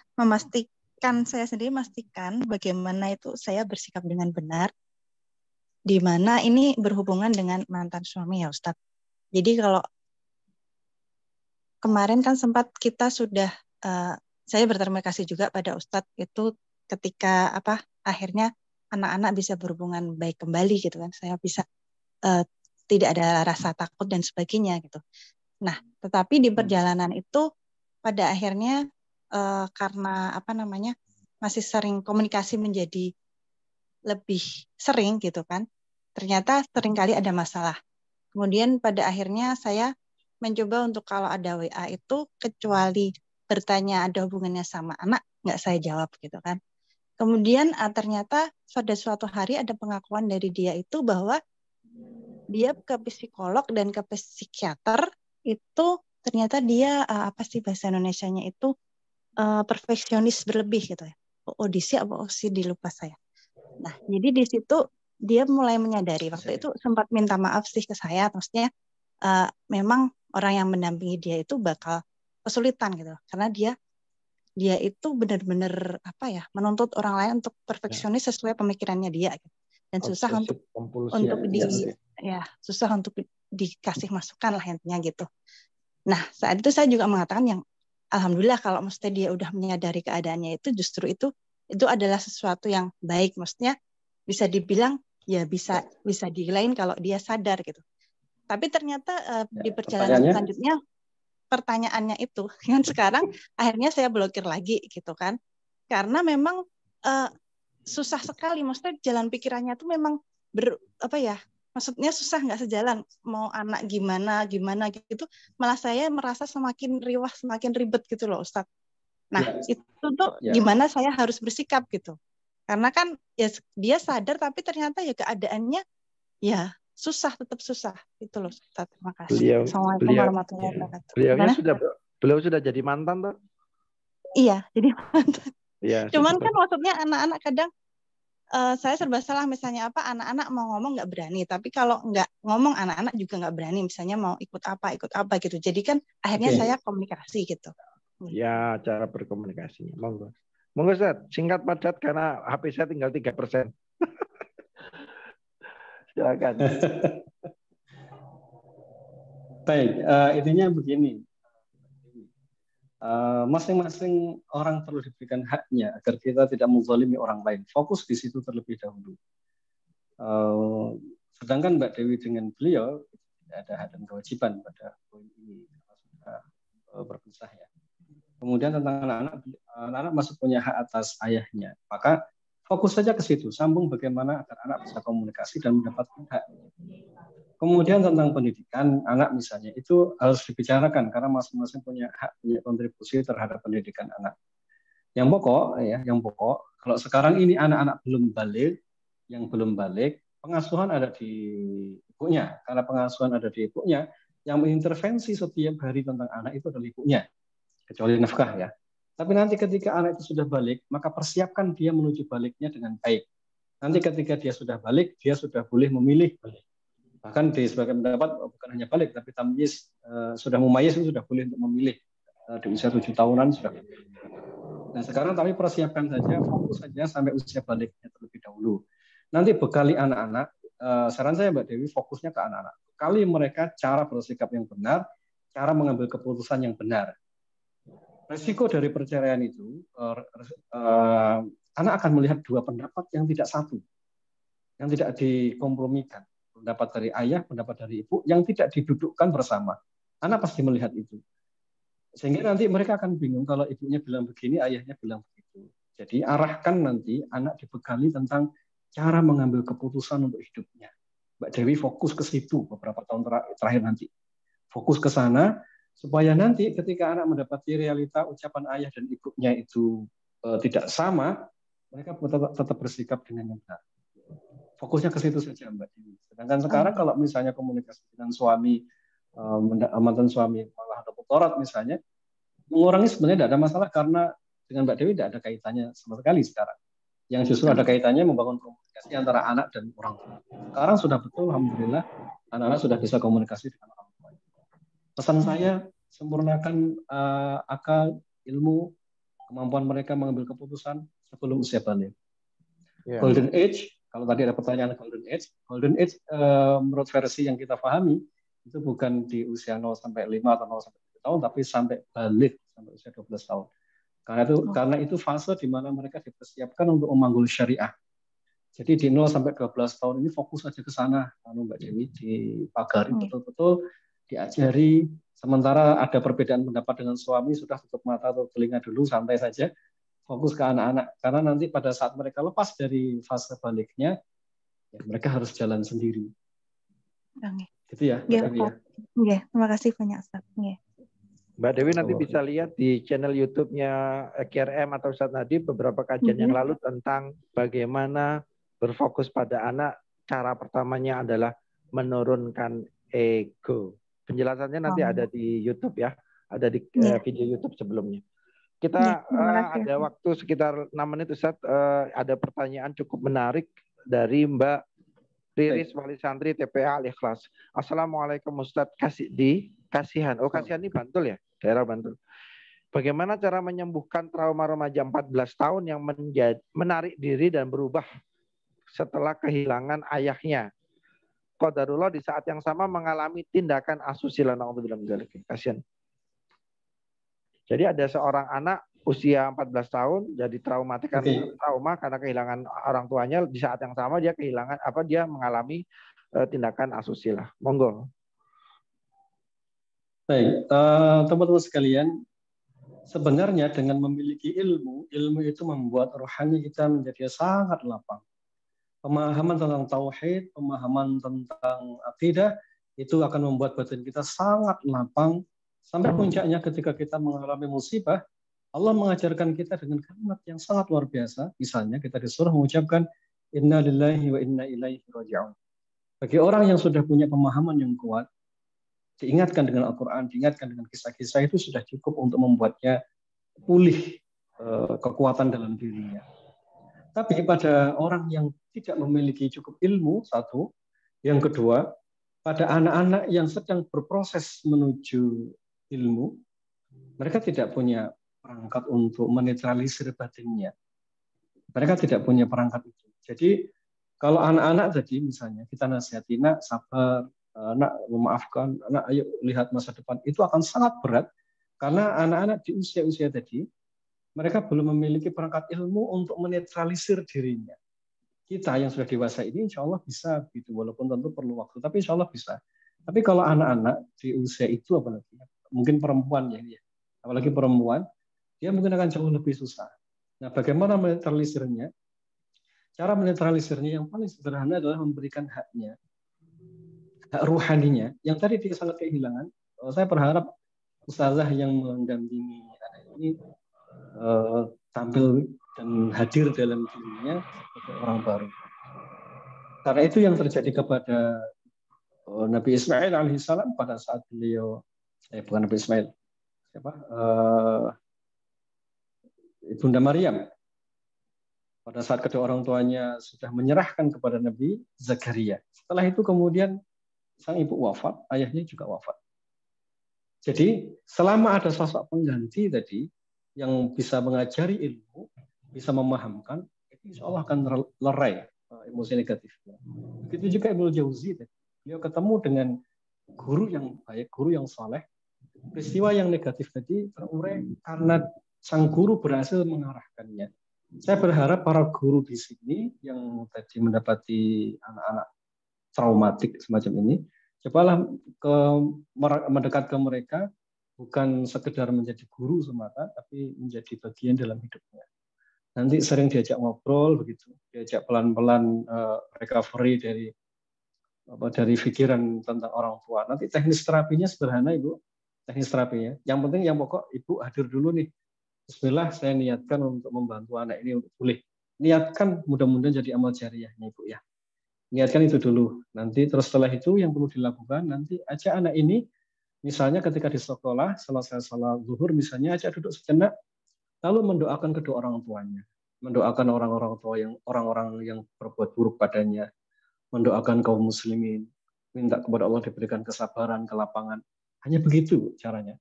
saya sendiri memastikan bagaimana itu saya bersikap dengan benar, di mana ini berhubungan dengan mantan suami ya Ustadz. Jadi kalau kemarin kan sempat kita sudah saya berterima kasih juga pada Ustadz itu ketika akhirnya anak-anak bisa berhubungan baik kembali gitu kan, saya bisa tidak ada rasa takut dan sebagainya gitu. Nah, tetapi di perjalanan itu pada akhirnya karena masih sering komunikasi menjadi lebih sering gitu kan, ternyata seringkali ada masalah. Kemudian pada akhirnya saya mencoba untuk kalau ada WA itu kecuali bertanya ada hubungannya sama anak, nggak saya jawab gitu kan. Kemudian ternyata pada suatu hari ada pengakuan dari dia itu bahwa dia ke psikolog dan ke psikiater itu ternyata dia bahasa Indonesianya itu perfeksionis berlebih gitu ya. Audisi apa OCD lupa saya. Nah, jadi di situ dia mulai menyadari waktu itu sempat minta maaf sih ke saya, maksudnya memang orang yang mendampingi dia itu bakal kesulitan gitu karena dia itu benar-benar menuntut orang lain untuk perfeksionis sesuai pemikirannya dia gitu. Dan susah untuk susah untuk dikasih masukan lah intinya gitu. Nah, saat itu saya juga mengatakan yang alhamdulillah kalau mesti dia udah menyadari keadaannya itu justru itu adalah sesuatu yang baik, maksudnya bisa dibilang ya bisa dilain kalau dia sadar gitu. Tapi ternyata di perjalanan selanjutnya pertanyaannya itu kan sekarang akhirnya saya blokir lagi gitu kan, karena memang susah sekali, maksudnya jalan pikirannya tuh memang maksudnya susah, nggak sejalan, mau anak gimana gitu, malah saya merasa semakin riwah, semakin ribet gitu loh Ustadz. Nah itu tuh gimana saya harus bersikap gitu, karena kan ya dia sadar tapi ternyata ya keadaannya ya susah, tetap susah itu loh Ustadz. Terima kasih. Assalamualaikum warahmatullahi wabarakatuh. Beliau sudah jadi mantan tuh? Iya, jadi mantan. Ya, cuman kan maksudnya anak-anak kadang saya serba salah, misalnya anak-anak mau ngomong nggak berani, tapi kalau nggak ngomong anak-anak juga nggak berani, misalnya mau ikut apa gitu. Jadi kan akhirnya saya komunikasi gitu. Ya, cara berkomunikasinya. Monggo Ustaz, singkat padat karena HP saya tinggal 3%. Silakan. Baik, intinya begini. Masing-masing orang perlu diberikan haknya agar kita tidak menzalimi orang lain. Fokus di situ terlebih dahulu. Sedangkan Mbak Dewi dengan beliau tidak ada hak dan kewajiban pada poin ini sudah berpisah ya. Kemudian tentang anak-anak masih punya hak atas ayahnya. Maka fokus saja ke situ, sambung bagaimana agar anak bisa komunikasi dan mendapatkan hak. Kemudian tentang pendidikan anak misalnya itu harus dibicarakan karena masing-masing punya hak, punya kontribusi terhadap pendidikan anak. Yang pokok kalau sekarang ini anak-anak belum balik, pengasuhan ada di ibunya. Karena pengasuhan ada di ibunya, yang mengintervensi setiap hari tentang anak itu adalah ibunya, kecuali nafkah ya. Tapi nanti ketika anak itu sudah balik, maka persiapkan dia menuju baliknya dengan baik. Nanti ketika dia sudah balik, dia sudah boleh memilih. Bahkan di sebagian pendapat bukan hanya balik, tapi tamyiz, sudah mumayyiz itu sudah boleh untuk memilih. Di usia 7 tahunan sudah. Nah sekarang tapi persiapkan saja, fokus saja sampai usia baliknya terlebih dahulu. Nanti bekali anak-anak, saran saya Mbak Dewi fokusnya ke anak-anak. Bekali mereka cara bersikap yang benar, cara mengambil keputusan yang benar. Resiko dari perceraian itu, anak akan melihat dua pendapat yang tidak satu, yang tidak dikompromikan. Pendapat dari ayah, pendapat dari ibu, yang tidak didudukkan bersama. Anak pasti melihat itu. Sehingga nanti mereka akan bingung kalau ibunya bilang begini, ayahnya bilang begitu. Jadi arahkan nanti anak dibekali tentang cara mengambil keputusan untuk hidupnya. Mbak Dewi fokus ke situ beberapa tahun terakhir nanti. Fokus ke sana, supaya nanti ketika anak mendapati realita ucapan ayah dan ibunya itu tidak sama, mereka tetap bersikap dengan yang benar. Fokusnya ke situ saja Mbak Dewi. Sedangkan sekarang kalau misalnya komunikasi dengan suami, mantan suami malah ada mudarat misalnya, mengurangi sebenarnya tidak ada masalah karena dengan Mbak Dewi tidak ada kaitannya sama sekali sekarang. Yang justru ada kaitannya membangun komunikasi antara anak dan orang tua. Sekarang sudah betul, alhamdulillah, anak-anak sudah bisa komunikasi dengan orang tua. Pesan saya, sempurnakan akal, ilmu, kemampuan mereka mengambil keputusan sebelum usia balik. Yeah. Golden age, kalau tadi ada pertanyaan golden age menurut versi yang kita pahami itu bukan di usia 0 sampai 5 atau 0 sampai 7 tahun, tapi sampai balik sampai usia 12 tahun. Karena itu fase di mana mereka dipersiapkan untuk memanggul syariah. Jadi di 0 sampai 12 tahun ini fokus aja ke sana, Mbak Dewi, dipagari betul-betul, diajari. Sementara ada perbedaan pendapat dengan suami, sudah tutup mata atau telinga dulu, santai saja. Fokus ke anak-anak, karena nanti pada saat mereka lepas dari fase baliknya, ya, mereka harus jalan sendiri. Gitu ya, Mbak Dewi. Ya, terima kasih banyak, Ustaz. Ya. Mbak Dewi nanti bisa lihat di channel YouTube-nya KRM atau Ustaz Nadib beberapa kajian yang lalu tentang bagaimana berfokus pada anak. Cara pertamanya adalah menurunkan ego. Penjelasannya nanti ada di YouTube ya, ada di video YouTube sebelumnya. Kita ada waktu sekitar 6 menit Ustaz, ada pertanyaan cukup menarik dari Mbak Riris Wali Santri TPA Al-Ikhlas. Assalamualaikum Ustaz, Kasihan. Oh, Kasihan ini Bantul ya, daerah Bantul. Bagaimana cara menyembuhkan trauma remaja 14 tahun yang menarik diri dan berubah setelah kehilangan ayahnya? Qadarullah di saat yang sama mengalami tindakan asusila. Kasihan. Jadi ada seorang anak usia 14 tahun jadi trauma karena kehilangan orang tuanya, di saat yang sama dia mengalami tindakan asusila. Monggo. Baik, teman-teman sekalian, sebenarnya dengan memiliki ilmu itu membuat rohani kita menjadi sangat lapang. Pemahaman tentang tauhid, pemahaman tentang akidah itu akan membuat batin kita sangat lapang. Sampai puncaknya ketika kita mengalami musibah, Allah mengajarkan kita dengan kalimat yang sangat luar biasa. Misalnya kita disuruh mengucapkan inna lillahi wa inna ilaihi raji'un. Bagi orang yang sudah punya pemahaman yang kuat, diingatkan dengan Al-Quran, diingatkan dengan kisah-kisah, itu sudah cukup untuk membuatnya pulih kekuatan dalam dirinya. Tapi pada orang yang tidak memiliki cukup ilmu, satu. Yang kedua, pada anak-anak yang sedang berproses menuju ilmu, mereka tidak punya perangkat untuk menetralisir batinnya. Mereka tidak punya perangkat itu. Jadi kalau anak-anak tadi misalnya kita nasihati, nak sabar, nak memaafkan, nak ayo lihat masa depan, itu akan sangat berat karena anak-anak di usia-usia tadi mereka belum memiliki perangkat ilmu untuk menetralisir dirinya. Kita yang sudah dewasa ini insya Allah bisa, gitu, walaupun tentu perlu waktu, tapi insya Allah bisa. Tapi kalau anak-anak di usia itu, apalagi mungkin perempuan ya, apalagi perempuan, dia mungkin akan jauh lebih susah. Nah, bagaimana menetralisirnya? Cara menetralisirnya yang paling sederhana adalah memberikan haknya, hak ruhaninya, yang tadi dia sangat kehilangan. Saya berharap ustazah yang mendampingi anak ini tampil dan hadir dalam dirinya sebagai orang baru. Karena itu yang terjadi kepada Nabi Ismail alaihissalam pada saat beliau, bukan Nabi Ismail, Ibunda Maryam. Pada saat kedua orang tuanya sudah menyerahkan kepada Nabi Zakaria. Setelah itu kemudian sang ibu wafat, ayahnya juga wafat. Jadi selama ada sosok pengganti tadi yang bisa mengajari ilmu, bisa memahamkan, itu insya Allah akan lerai emosi negatifnya. Begitu juga Ibnu Jauzi tadi. Beliau ketemu dengan guru yang baik, guru yang saleh. Peristiwa yang negatif tadi terurai karena sang guru berhasil mengarahkannya. Saya berharap para guru di sini yang tadi mendapati anak-anak traumatik semacam ini, cobalah mendekat ke mereka, bukan sekedar menjadi guru semata, tapi menjadi bagian dalam hidupnya. Nanti sering diajak ngobrol begitu, diajak pelan-pelan recovery dari pikiran tentang orang tua. Nanti teknis terapinya sederhana, Ibu. Teknis terapinya. Yang penting yang pokok Ibu hadir dulu nih. Bismillah, saya niatkan untuk membantu anak ini untuk pulih. Niatkan, mudah-mudahan jadi amal jariahnya, Ibu ya. Niatkan itu dulu. Nanti terus setelah itu yang perlu dilakukan, nanti ajak anak ini, misalnya ketika di sekolah, selesai sholat zuhur, misalnya ajak duduk sejenak, lalu mendoakan kedua orang tuanya, mendoakan orang-orang yang berbuat buruk padanya, mendoakan kaum muslimin, minta kepada Allah diberikan kesabaran, kelapangan. Hanya begitu caranya.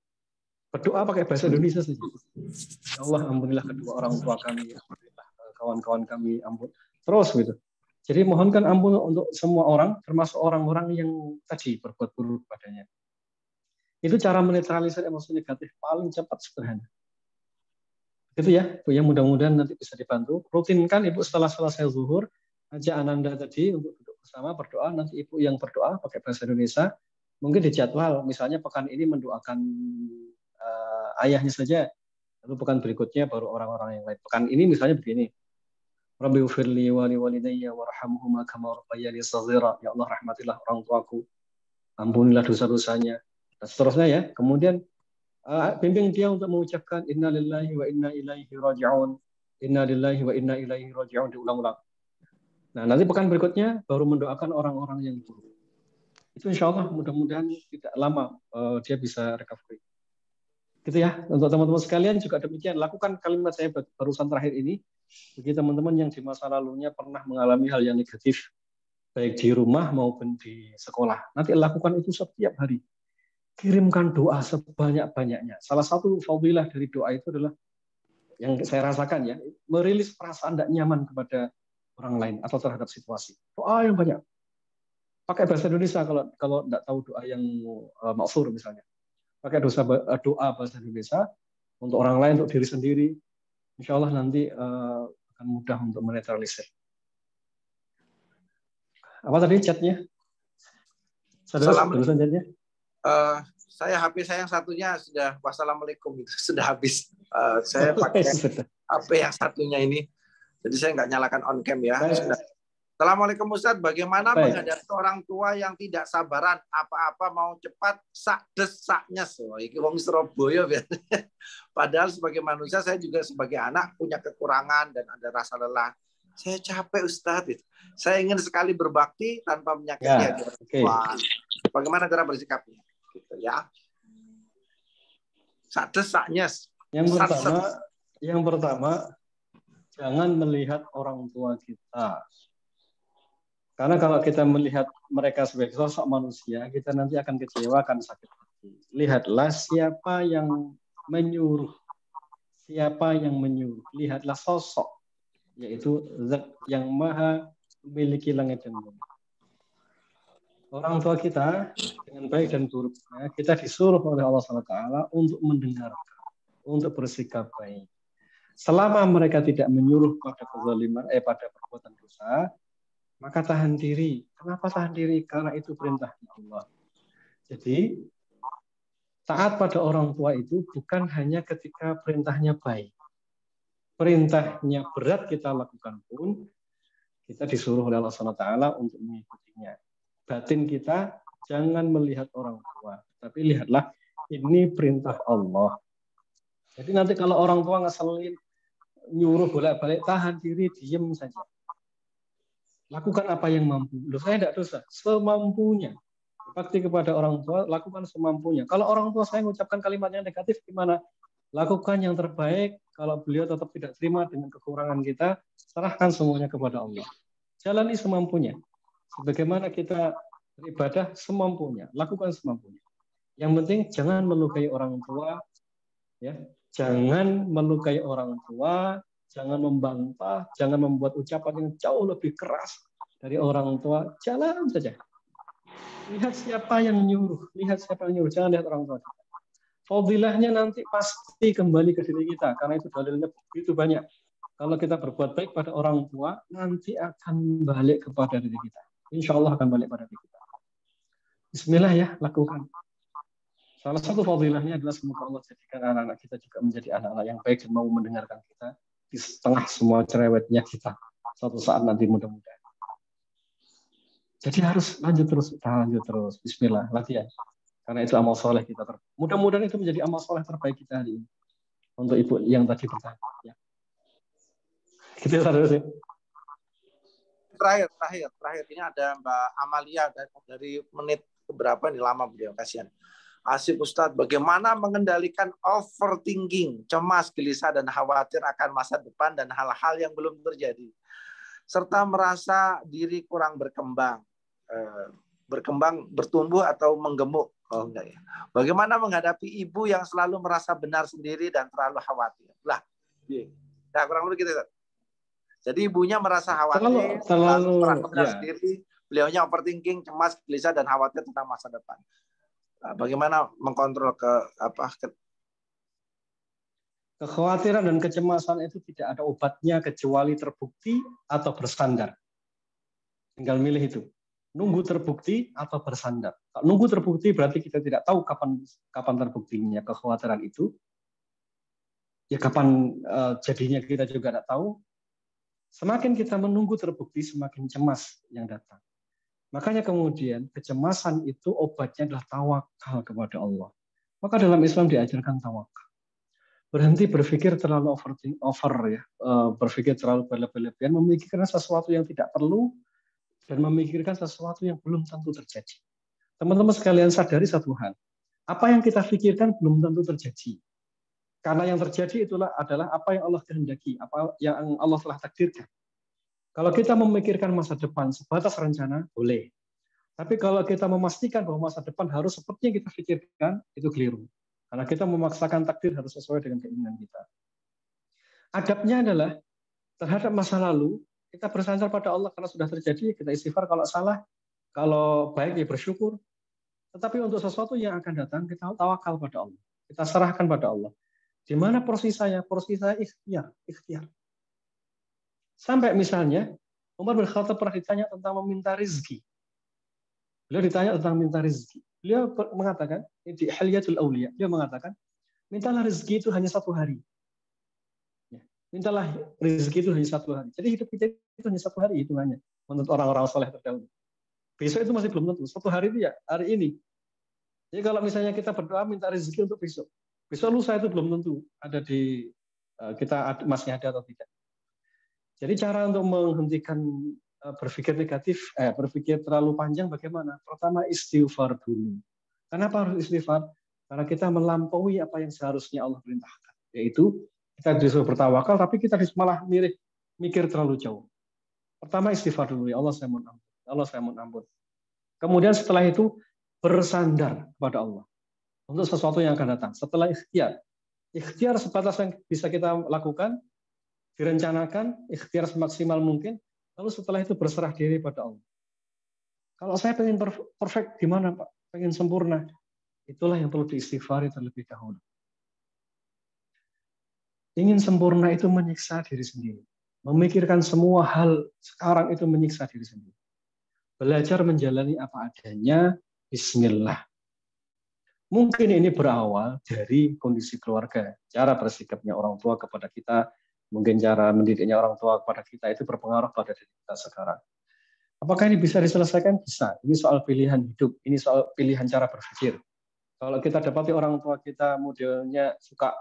Berdoa pakai bahasa Indonesia saja. Ya Allah, ampunilah kedua orang tua kami, ampunilah kawan-kawan kami, ampun. Terus gitu. Jadi mohonkan ampun untuk semua orang, termasuk orang-orang yang tadi berbuat buruk padanya. Itu cara menetralisir emosi negatif paling cepat, sederhana. Gitu ya, Bu, ya, mudah-mudahan nanti bisa dibantu. Rutinkan Ibu setelah selesai zuhur, ajak Ananda tadi untuk duduk bersama berdoa. Nanti Ibu yang berdoa pakai bahasa Indonesia. Mungkin dijadwal, misalnya pekan ini mendoakan ayahnya saja, lalu pekan berikutnya baru orang-orang yang lain. Pekan ini misalnya begini, Rabbi ufirli wali walidayya warhamhuma kama rabbayani shaghira. Ya Allah, rahmatilah orang tuaku, ampunilah dosa-dosanya, dan seterusnya ya. Kemudian bimbing dia untuk mengucapkan inna lillahi wa inna ilaihi raji'un, inna lillahi wa inna ilaihi raji'un, diulang-ulang. Nah, nanti pekan berikutnya baru mendoakan orang-orang yang buruk. Itu insya Allah mudah-mudahan tidak lama dia bisa recovery. Gitu ya. Untuk teman-teman sekalian juga demikian. Lakukan kalimat saya barusan terakhir ini. Bagi teman-teman yang di masa lalunya pernah mengalami hal yang negatif, baik di rumah maupun di sekolah. Nanti lakukan itu setiap hari. Kirimkan doa sebanyak-banyaknya. Salah satu fadilah dari doa itu adalah yang saya rasakan ya, merilis perasaan tidak nyaman kepada orang lain atau terhadap situasi. Doa yang banyak. Pakai bahasa Indonesia kalau tidak tahu doa yang maksur misalnya. Pakai doa bahasa Indonesia untuk orang lain, untuk diri sendiri. Insya Allah nanti akan mudah untuk menetralisir. Apa tadi chatnya? Saudara, barusan chatnya? Saya HP saya yang satunya sudah wassalamualaikum itu sudah habis. Saya pakai HP yang satunya ini. Jadi saya nggak nyalakan on cam ya. Sudah. Assalamualaikum Ustadz, bagaimana menghadapi orang tua yang tidak sabaran, apa-apa mau cepat, sak des saknya, iki wong Surabaya biasanya. Padahal sebagai manusia saya juga sebagai anak punya kekurangan dan ada rasa lelah. Saya capek Ustadz. Saya ingin sekali berbakti tanpa menyakiti hati orang tua. Bagaimana cara bersikapnya? Gitu ya. Sak des saknya. Yang pertama, jangan melihat orang tua kita. Karena kalau kita melihat mereka sebagai sosok manusia, kita nanti akan kecewa, akan sakit hati. Lihatlah siapa yang menyuruh. Siapa yang menyuruh. Lihatlah sosok, yaitu Zat yang maha memiliki langit dan bumi. Orang tua kita, dengan baik dan buruknya, kita disuruh oleh Allah SWT untuk mendengarkan, untuk bersikap baik. Selama mereka tidak menyuruh pada kezaliman, pada perbuatan dosa, maka tahan diri. Kenapa tahan diri? Karena itu perintahnya Allah. Jadi, taat pada orang tua itu bukan hanya ketika perintahnya baik. Perintahnya berat kita lakukan pun, kita disuruh oleh Allah SWT untuk mengikutinya. Batin kita jangan melihat orang tua, tapi lihatlah ini perintah Allah. Jadi nanti kalau orang tua ngeselin, nyuruh bolak-balik, tahan diri, diem saja. Lakukan apa yang mampu. Loh, saya tidak dosa. Semampunya. Bakti kepada orang tua, lakukan semampunya. Kalau orang tua saya mengucapkan kalimat yang negatif, gimana? Lakukan yang terbaik. Kalau beliau tetap tidak terima dengan kekurangan kita, serahkan semuanya kepada Allah. Jalani semampunya. Sebagaimana kita beribadah semampunya. Lakukan semampunya. Yang penting jangan melukai orang tua. Ya. Jangan melukai orang tua. Jangan membantah, jangan membuat ucapan yang jauh lebih keras dari orang tua. Jalan saja. Lihat siapa yang nyuruh. Lihat siapa yang nyuruh. Jangan lihat orang tua kita. Fadilahnya nanti pasti kembali ke diri kita. Karena itu dalilnya begitu banyak. Kalau kita berbuat baik pada orang tua, nanti akan balik kepada diri kita. Insya Allah akan balik pada diri kita. Bismillah ya, lakukan. Salah satu fadilahnya adalah semoga Allah jadikan anak-anak kita juga menjadi anak-anak yang baik dan mau mendengarkan kita di setengah semua cerewetnya kita suatu saat nanti mudah-mudahan. Jadi harus lanjut terus. Bismillah, latihan. Karena itu amal soleh kita. Mudah-mudahan itu menjadi amal soleh terbaik kita hari ini. Untuk ibu yang tadi bertanya. Ya. Gitu ya. Terakhir ini ada Mbak Amalia dari menit keberapa ini lama beliau, kasihan. Asik Ustadz, bagaimana mengendalikan overthinking, cemas, gelisah, dan khawatir akan masa depan dan hal-hal yang belum terjadi. Serta merasa diri kurang berkembang. Bertumbuh atau menggemuk. Oh enggak ya. Bagaimana menghadapi ibu yang selalu merasa benar sendiri dan terlalu khawatir. Lah, nah, kurang lebih gitu. Jadi ibunya merasa khawatir, selalu merasa benar sendiri. Beliaunya overthinking, cemas, gelisah, dan khawatir tentang masa depan. Bagaimana mengkontrol kekhawatiran dan kecemasan itu tidak ada obatnya kecuali terbukti atau bersandar. Tinggal milih itu. Nunggu terbukti atau bersandar. Nunggu terbukti berarti kita tidak tahu kapan terbuktinya kekhawatiran itu. Ya kapan jadinya kita juga tidak tahu. Semakin kita menunggu terbukti, semakin cemas yang datang. Makanya kemudian kecemasan itu obatnya adalah tawakal kepada Allah. Maka dalam Islam diajarkan tawakal. Berhenti berpikir terlalu berpikir terlalu berlebihan, memikirkan sesuatu yang tidak perlu dan memikirkan sesuatu yang belum tentu terjadi. Teman-teman sekalian sadari satu hal. Apa yang kita pikirkan belum tentu terjadi. Karena yang terjadi adalah apa yang Allah kehendaki, apa yang Allah telah takdirkan. Kalau kita memikirkan masa depan sebatas rencana, boleh. Tapi kalau kita memastikan bahwa masa depan harus seperti yang kita pikirkan, itu keliru. Karena kita memaksakan takdir harus sesuai dengan keinginan kita. Adabnya adalah terhadap masa lalu, kita bersandar pada Allah karena sudah terjadi, kita istighfar kalau salah, kalau baik ya bersyukur. Tetapi untuk sesuatu yang akan datang, kita tawakal pada Allah. Kita serahkan pada Allah. Di mana porsi saya? Porsi saya ikhtiar. Sampai misalnya, Umar bin Khattab pernah ditanya tentang meminta rezeki. Beliau ditanya tentang minta rezeki. Beliau mengatakan, di Hilyatul Auliya, dia mengatakan, mintalah rezeki itu hanya 1 hari. Mintalah rezeki itu hanya 1 hari. Jadi hidup kita itu hanya 1 hari hitungannya. Menurut orang-orang soleh terdahulu. Besok itu masih belum tentu. 1 hari itu ya hari ini. Jadi kalau misalnya kita berdoa minta rezeki untuk besok. Besok lusa itu belum tentu ada di kita masih ada atau tidak. Jadi cara untuk menghentikan berpikir negatif, berpikir terlalu panjang bagaimana? Pertama istighfar dulu. Kenapa harus istighfar? Karena kita melampaui apa yang seharusnya Allah perintahkan. Yaitu kita disuruh bertawakal, tapi kita malah mikir terlalu jauh. Pertama istighfar dulu, ya Allah saya mohon ampun. Allah saya mohon ampun. Kemudian setelah itu bersandar kepada Allah untuk sesuatu yang akan datang. Setelah ikhtiar sebatas yang bisa kita lakukan, direncanakan, ikhtiar semaksimal mungkin. Lalu setelah itu berserah diri pada Allah. Kalau saya pengen perfect, gimana Pak? Pengen sempurna. Itulah yang perlu diistighfari terlebih dahulu. Ingin sempurna itu menyiksa diri sendiri. Memikirkan semua hal sekarang itu menyiksa diri sendiri. Belajar menjalani apa adanya, bismillah. Mungkin ini berawal dari kondisi keluarga. Cara bersikapnya orang tua kepada kita, mungkin cara mendidiknya orang tua kepada kita itu berpengaruh pada diri kita sekarang. Apakah ini bisa diselesaikan? Bisa. Ini soal pilihan hidup. Ini soal pilihan cara berpikir. Kalau kita dapati orang tua kita modelnya suka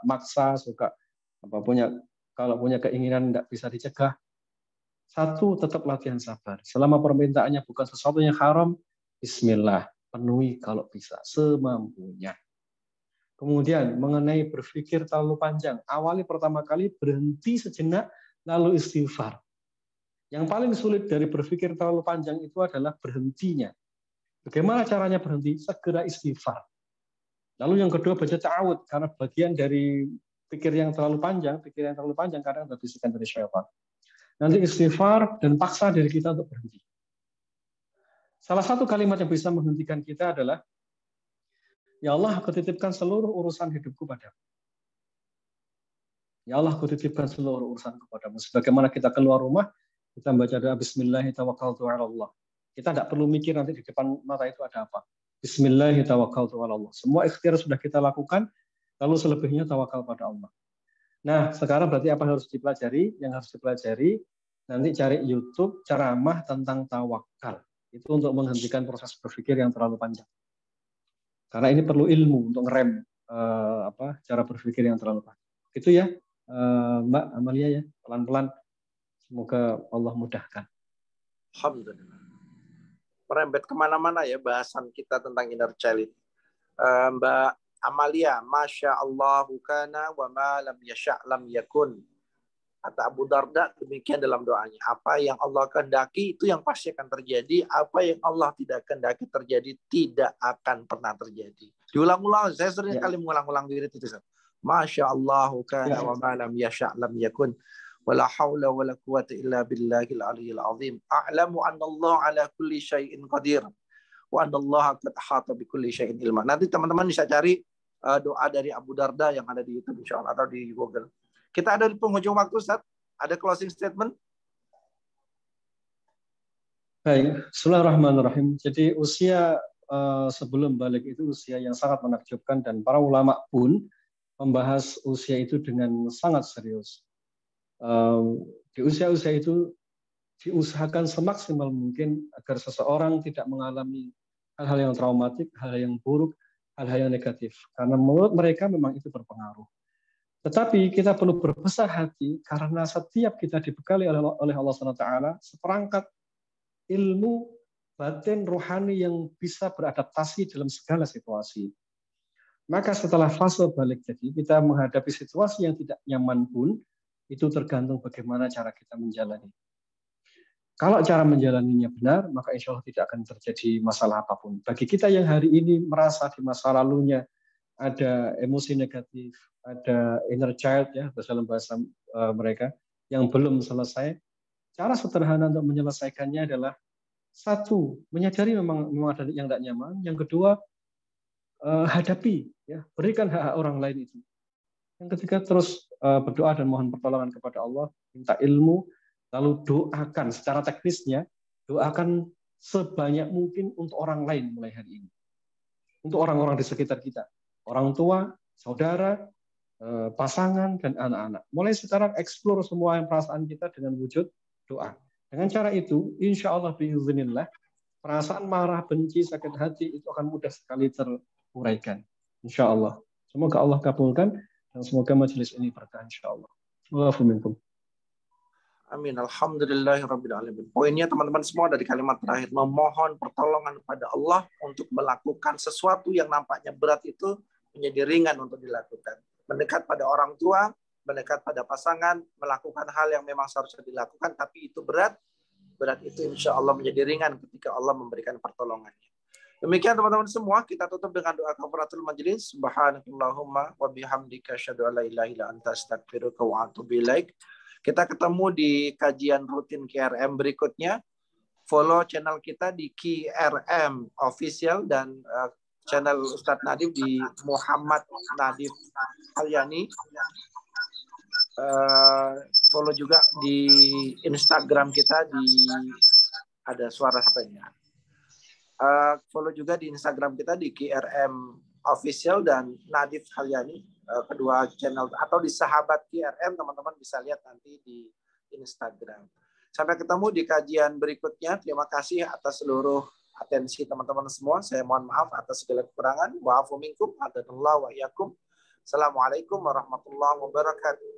maksa, kalau punya keinginan tidak bisa dicegah. Satu, tetap latihan sabar. Selama permintaannya bukan sesuatu yang haram, bismillah, penuhi kalau bisa semampunya. Kemudian mengenai berpikir terlalu panjang, awali pertama kali berhenti sejenak, lalu istighfar. Yang paling sulit dari berpikir terlalu panjang itu adalah berhentinya. Bagaimana caranya berhenti? Segera istighfar. Lalu yang kedua baca ta'awud, karena bagian dari pikir yang terlalu panjang kadang ada bisikan dari syaitan. Nanti istighfar dan paksa diri kita untuk berhenti. Salah satu kalimat yang bisa menghentikan kita adalah, ya Allah, aku titipkan seluruh urusan hidupku padamu. Ya Allah, aku titipkan seluruh urusan kepadamu. Sebagaimana kita keluar rumah, kita membaca doa Bismillahirrahmanirrahim. Kita tidak perlu mikir nanti di depan mata itu ada apa. Bismillahirrahmanirrahim. Semua ikhtiar sudah kita lakukan, lalu selebihnya tawakal pada Allah. Nah, sekarang berarti apa yang harus dipelajari? Yang harus dipelajari, nanti cari YouTube ceramah tentang tawakal. Itu untuk menghentikan proses berpikir yang terlalu panjang. Karena ini perlu ilmu untuk ngerem cara berpikir yang terlalu panjang. Itu ya, Mbak Amalia ya, pelan-pelan. Semoga Allah mudahkan. Alhamdulillah. Merembet kemana-mana ya bahasan kita tentang inner child. Mbak Amalia, Masya Allahu kana wa ma lam yasha' lam yakun. Kata Abu Darda demikian dalam doanya. Apa yang Allah kehendaki itu yang pasti akan terjadi. Apa yang Allah tidak kehendaki terjadi tidak akan pernah terjadi. Diulang-ulang. Saya sering kali mengulang-ulang wirid itu. Masya Allahu kana wa ma lam yasha' lam yakun. Wala hawla wala quwata illa billahil aliyyil azim. A'lamu anna Allah ala kulli syai'in qadir. Wa anna Allah qad ahata bi kulli syai'in ilma. Nanti teman-teman bisa cari doa dari Abu Darda yang ada di YouTube insyaallah atau di Google. Kita ada di penghujung waktu, Ustaz. Ada closing statement? Baik, bismillahirrahmanirrahim. Jadi usia sebelum balik itu usia yang sangat menakjubkan dan para ulama pun membahas usia itu dengan sangat serius. Di usia-usia itu diusahakan semaksimal mungkin agar seseorang tidak mengalami hal-hal yang traumatik, hal-hal yang buruk, hal-hal yang negatif. Karena menurut mereka memang itu berpengaruh. Tetapi kita perlu berbesar hati karena setiap kita dibekali oleh Allah SWT seperangkat ilmu batin rohani yang bisa beradaptasi dalam segala situasi. Maka setelah fase balik jadi kita menghadapi situasi yang tidak nyaman pun itu tergantung bagaimana cara kita menjalani. Kalau cara menjalaninya benar, maka insya Allah tidak akan terjadi masalah apapun. Bagi kita yang hari ini merasa di masa lalunya ada emosi negatif, ada inner child ya dalam bahasa mereka yang belum selesai. Cara sederhana untuk menyelesaikannya adalah satu, menyadari memang ada yang tidak nyaman. Yang kedua, hadapi, ya, berikan hak orang lain itu. Yang ketiga, terus berdoa dan mohon pertolongan kepada Allah, minta ilmu, lalu doakan secara teknisnya, doakan sebanyak mungkin untuk orang lain mulai hari ini, untuk orang-orang di sekitar kita. Orang tua, saudara, pasangan, dan anak-anak. Mulai sekarang eksplor semua yang perasaan kita dengan wujud doa. Dengan cara itu, insya Allah biiznillah, perasaan marah, benci, sakit hati itu akan mudah sekali teruraikan. Insya Allah. Semoga Allah kabulkan dan semoga majelis ini berkah insya Allah. Waalaikumsalam. Amin. Alhamdulillahirabbil alamin. Poinnya teman-teman semua dari kalimat terakhir, memohon pertolongan kepada Allah untuk melakukan sesuatu yang nampaknya berat itu menjadi ringan untuk dilakukan. Mendekat pada orang tua, mendekat pada pasangan, melakukan hal yang memang seharusnya dilakukan, tapi itu berat. Berat itu insya Allah menjadi ringan ketika Allah memberikan pertolongannya. Demikian teman-teman semua, kita tutup dengan doa kafaratul majlis. Subhanakallahumma wa bihamdika asyhadu an la ilaha illa anta astaghfiruka wa atubu ilaik. Kita ketemu di kajian rutin KRM berikutnya. Follow channel kita di KRM Official dan channel Ustadz Nadif di Muhammad Nadif Halyani. Follow juga di Instagram kita di ada suara HP-nya. Follow juga di Instagram kita di KRM Official dan Nadif Halyani, kedua channel, atau di Sahabat KRM, teman-teman bisa lihat nanti di Instagram. Sampai ketemu di kajian berikutnya. Terima kasih atas seluruh atensi teman-teman semua. Saya mohon maaf atas segala kekurangan. Wa'afu minkum, hadanallahu wa iyyakum. Assalamualaikum warahmatullahi wabarakatuh.